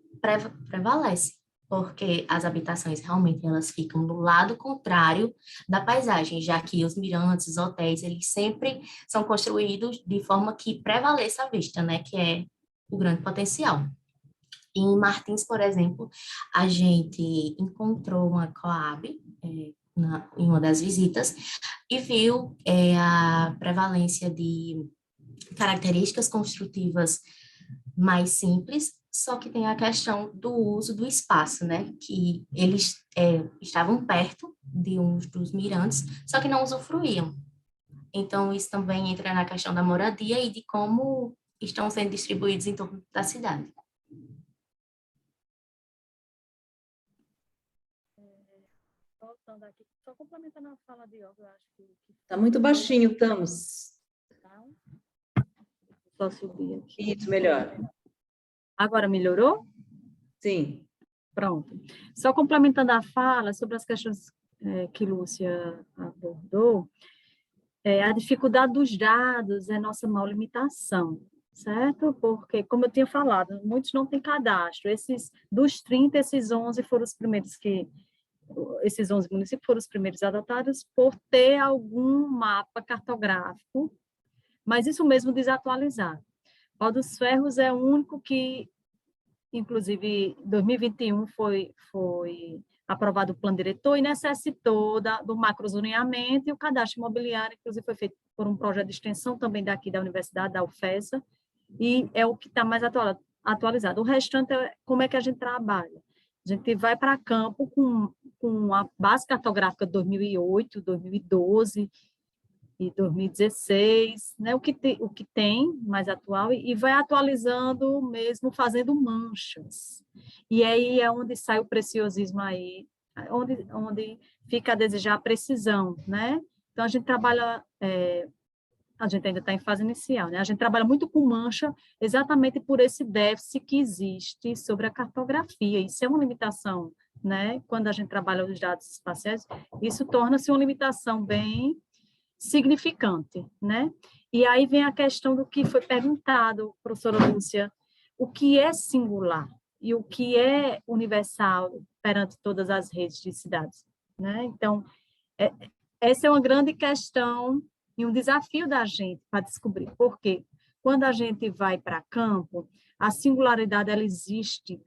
prevalece, porque as habitações realmente elas ficam do lado contrário da paisagem, já que os mirantes, os hotéis, eles sempre são construídos de forma que prevaleça a vista, né? Que é o grande potencial. Em Martins, por exemplo, a gente encontrou uma Coab em uma das visitas e viu a prevalência de características construtivas mais simples, só que tem a questão do uso do espaço, né? Que eles estavam perto de uns dos mirantes, só que não usufruíam. Então, isso também entra na questão da moradia e de como estão sendo distribuídos em torno da cidade. Voltando aqui, só complementando a fala de Olga, eu acho que... Está muito baixinho, estamos. Só subir aqui. Isso, melhor. Agora melhorou? Sim. Pronto. Só complementando a fala sobre as questões que Lúcia abordou, a dificuldade dos dados é nossa maior limitação, certo? Porque, como eu tinha falado, muitos não têm cadastro. Dos 30, esses 11 foram os primeiros esses 11 municípios foram os primeiros adotados por ter algum mapa cartográfico, mas isso mesmo desatualizado. Pau dos Ferros é o único que, inclusive, em 2021 foi aprovado o plano diretor e necessitou do macrozoneamento, e o cadastro imobiliário, inclusive, foi feito por um projeto de extensão também daqui da Universidade, da UFESA, e é o que está mais atualizado. O restante é como é que a gente trabalha. A gente vai para campo com a base cartográfica de 2008, 2012 e 2016, né? o que tem mais atual, e vai atualizando mesmo, fazendo manchas. E aí é onde sai o preciosismo aí, onde fica a desejar a precisão, né? Então, a gente trabalha... a gente ainda está em fase inicial, né? A gente trabalha muito com mancha exatamente por esse déficit que existe sobre a cartografia. Isso é uma limitação, né? Quando a gente trabalha os dados espaciais, isso torna-se uma limitação bem significante, né? E aí vem a questão do que foi perguntado, professora Lúcia, o que é singular e o que é universal perante todas as redes de cidades, né? Então, essa é uma grande questão e um desafio da gente para descobrir, porque quando a gente vai para campo, a singularidade ela existe,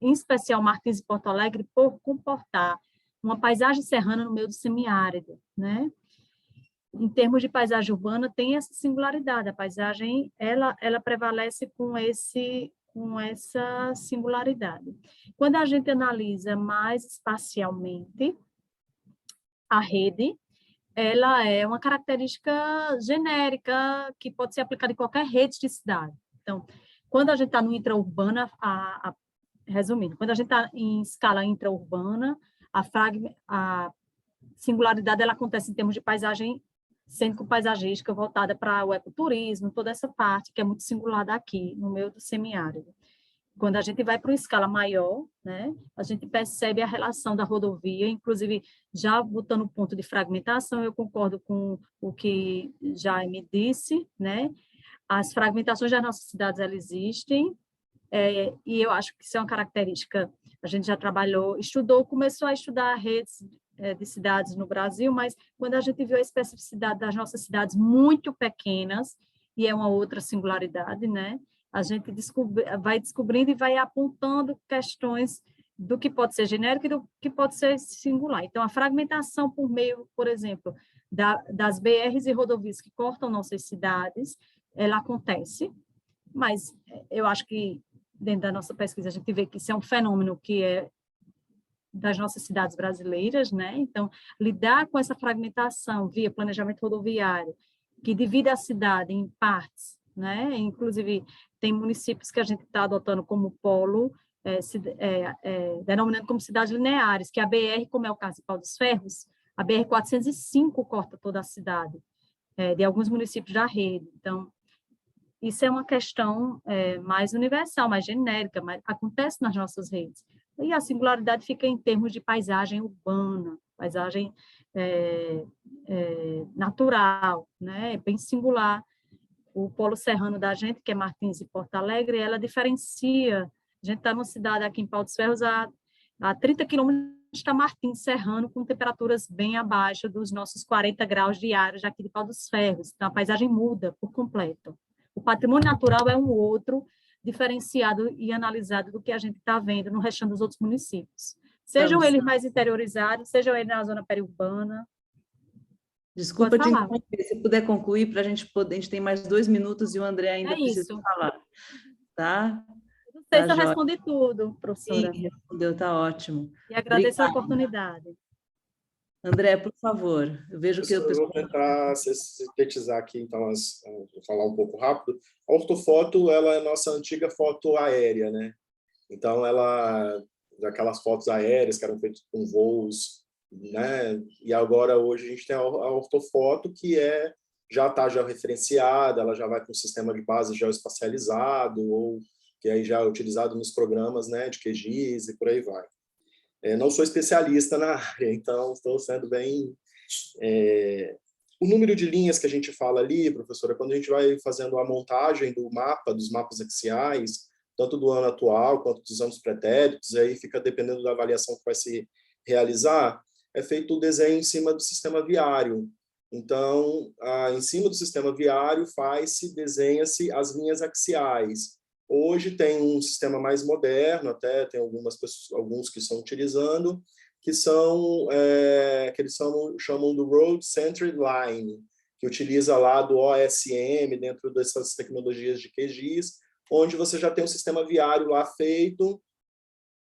em especial Martins e Porto Alegre, por comportar uma paisagem serrana no meio do semiárido, né? Em termos de paisagem urbana, tem essa singularidade, a paisagem ela prevalece com essa singularidade. Quando a gente analisa mais espacialmente, a rede, ela é uma característica genérica que pode ser aplicada em qualquer rede de cidade. Então, quando a gente está no intraurbana, resumindo, quando a gente está em escala intraurbana, a singularidade ela acontece em termos de paisagem cênico-paisagística voltada para o ecoturismo, toda essa parte que é muito singular daqui, no meio do semiárido. Quando a gente vai para uma escala maior, né, a gente percebe a relação da rodovia, inclusive, já botando o ponto de fragmentação, eu concordo com o que Jaime disse, né, as fragmentações das nossas cidades, elas existem, e eu acho que isso é uma característica, a gente já trabalhou, começou a estudar redes de cidades no Brasil, mas quando a gente viu a especificidade das nossas cidades muito pequenas, e é uma outra singularidade, né, a gente vai descobrindo e vai apontando questões do que pode ser genérico e do que pode ser singular. Então, a fragmentação por meio, por exemplo, das BRs e rodovias que cortam nossas cidades, ela acontece, mas eu acho que, dentro da nossa pesquisa, a gente vê que isso é um fenômeno que é das nossas cidades brasileiras, né? Então, lidar com essa fragmentação via planejamento rodoviário, que divide a cidade em partes, né? Inclusive, tem municípios que a gente está adotando como polo, denominando como cidades lineares, que a BR, como é o caso de Pau dos Ferros, a BR-405 corta toda a cidade, de alguns municípios da rede. Então, isso é uma questão mais universal, mais genérica, mas acontece nas nossas redes. E a singularidade fica em termos de paisagem urbana, paisagem natural, né? Bem singular. O polo serrano da gente, que é Martins e Porto Alegre, ela diferencia. A gente está numa cidade aqui em Pau dos Ferros, a 30 quilômetros está Martins serrano, com temperaturas bem abaixo dos nossos 40 graus diários aqui de Pau dos Ferros. Então, a paisagem muda por completo. O patrimônio natural é um outro, diferenciado e analisado do que a gente está vendo no restante dos outros municípios. Sejam eles mais interiorizados, sejam eles na zona periurbana. Desculpa Pode te falar. interromper, se puder concluir para a gente poder, a gente tem mais 2 minutos e o André ainda precisa isso. falar, tá? Não sei Tá se eu jóia. respondi tudo, Sim, professora. respondeu, tá ótimo. E agradeço a Obrigada. oportunidade. André, por favor, eu vejo que o Eu pessoal... vou tentar sintetizar aqui, então, vou falar um pouco rápido. A ortofoto, ela é nossa antiga foto aérea, né? Então, ela, aquelas fotos aéreas que eram feitas com voos, né? E agora, hoje, a gente tem a ortofoto, que já está georreferenciada, ela já vai com um sistema de base geoespacializado, ou que aí já é utilizado nos programas, né, de QGIS e por aí vai. Não sou especialista na área, então estou sendo bem... O número de linhas que a gente fala ali, professora, quando a gente vai fazendo a montagem dos mapas axiais, tanto do ano atual quanto dos anos pretéritos, aí fica dependendo da avaliação que vai se realizar, é feito o desenho em cima do sistema viário. Então, em cima do sistema viário desenha-se as linhas axiais. Hoje tem um sistema mais moderno, até tem alguns que estão utilizando, que eles chamam do Road Centered Line, que utiliza lá do OSM, dentro dessas tecnologias de QGIS, onde você já tem um sistema viário lá feito,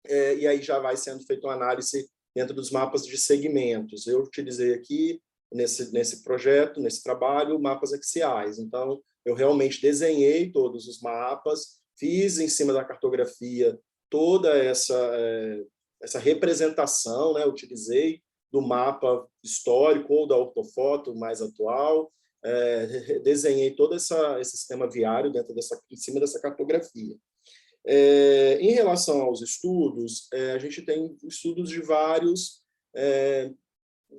e aí já vai sendo feita uma análise dentro dos mapas de segmentos. Eu utilizei aqui, nesse projeto, nesse trabalho, mapas axiais. Então, eu realmente desenhei todos os mapas, fiz em cima da cartografia toda essa representação, né? Utilizei do mapa histórico ou da ortofoto mais atual, desenhei todo esse sistema viário em cima dessa cartografia. Em relação aos estudos, a gente tem estudos de vários,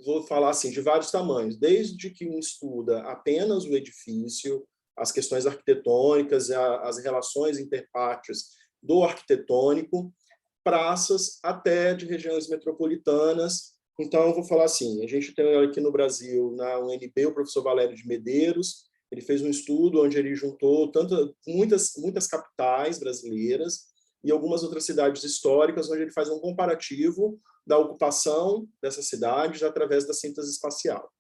vou falar assim, de vários tamanhos, desde que um estuda apenas o edifício, as questões arquitetônicas, as relações interpartes do arquitetônico, praças até de regiões metropolitanas. Então, eu vou falar assim, a gente tem aqui no Brasil, na UNB, o professor Valério de Medeiros, ele fez um estudo onde ele juntou muitas capitais brasileiras e algumas outras cidades históricas, onde ele faz um comparativo da ocupação dessas cidades através da síntese espacial.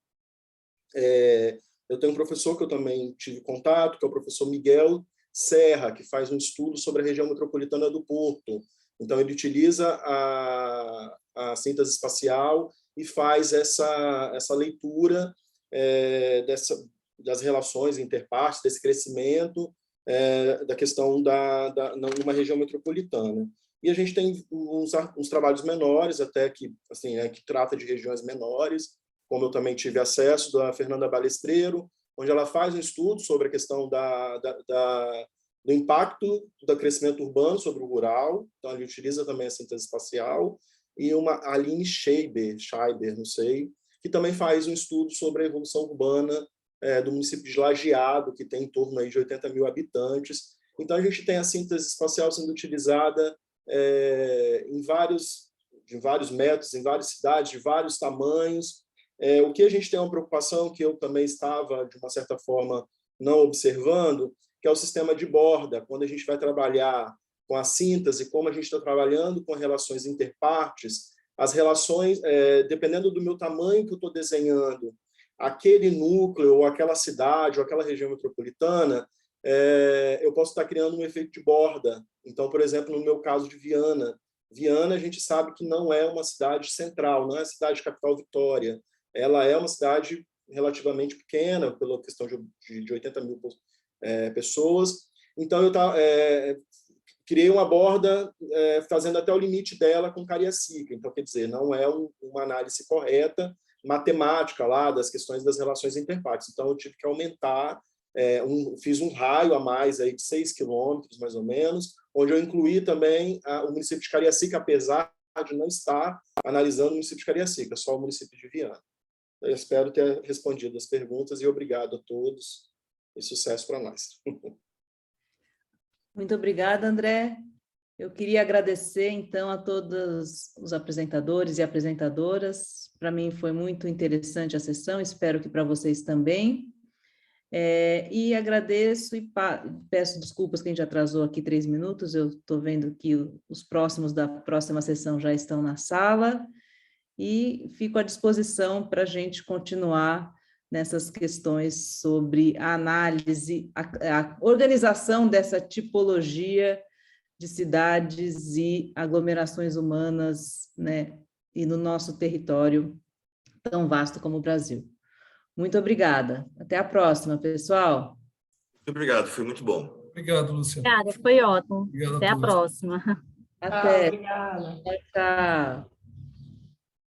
Eu tenho um professor que eu também tive contato, que é o professor Miguel Serra, que faz um estudo sobre a região metropolitana do Porto. Então, ele utiliza a síntese espacial e faz essa leitura das relações interpartes, desse crescimento, da questão numa região metropolitana. E a gente tem uns trabalhos menores, até que, assim, que trata de regiões menores, como eu também tive acesso, da Fernanda Balestreiro, onde ela faz um estudo sobre a questão do impacto do crescimento urbano sobre o rural, então ele utiliza também a síntese espacial, e uma Aline Scheiber, não sei, que também faz um estudo sobre a evolução urbana do município de Lajeado, que tem em torno aí de 80 mil habitantes. Então, a gente tem a síntese espacial sendo utilizada em vários métodos, em várias cidades, de vários tamanhos. O que a gente tem uma preocupação, que eu também estava, de uma certa forma, não observando, que é o sistema de borda, quando a gente vai trabalhar com a síntese, como a gente está trabalhando com relações interpartes, as relações, dependendo do meu tamanho que eu estou desenhando, aquele núcleo, ou aquela cidade, ou aquela região metropolitana, eu posso estar criando um efeito de borda. Então, por exemplo, no meu caso de Viana, a gente sabe que não é uma cidade central, não é a cidade capital Vitória, ela é uma cidade relativamente pequena, pela questão de 80 mil pessoas. Então, eu criei uma borda fazendo até o limite dela com Cariacica. Então, quer dizer, não é uma análise correta, matemática lá, das questões das relações interpartes. Então, eu tive que aumentar, fiz um raio a mais aí de 6 quilômetros, mais ou menos, onde eu incluí também o município de Cariacica, apesar de não estar analisando o município de Cariacica, só o município de Viana. Eu espero ter respondido as perguntas e obrigado a todos e sucesso para nós. Muito obrigada, André. Eu queria agradecer, então, a todos os apresentadores e apresentadoras. Para mim foi muito interessante a sessão, espero que para vocês também. E agradeço e peço desculpas que a gente atrasou aqui 3 minutos, eu estou vendo que os próximos da próxima sessão já estão na sala, e fico à disposição para a gente continuar nessas questões sobre a análise, a organização dessa tipologia de cidades e aglomerações humanas, né, e no nosso território tão vasto como o Brasil. Muito obrigada. Até a próxima, pessoal. Muito obrigado, foi muito bom. Obrigado, Luciano. Obrigada, foi ótimo. Obrigado a Até a todos. próxima. Até. Obrigada. Tchau.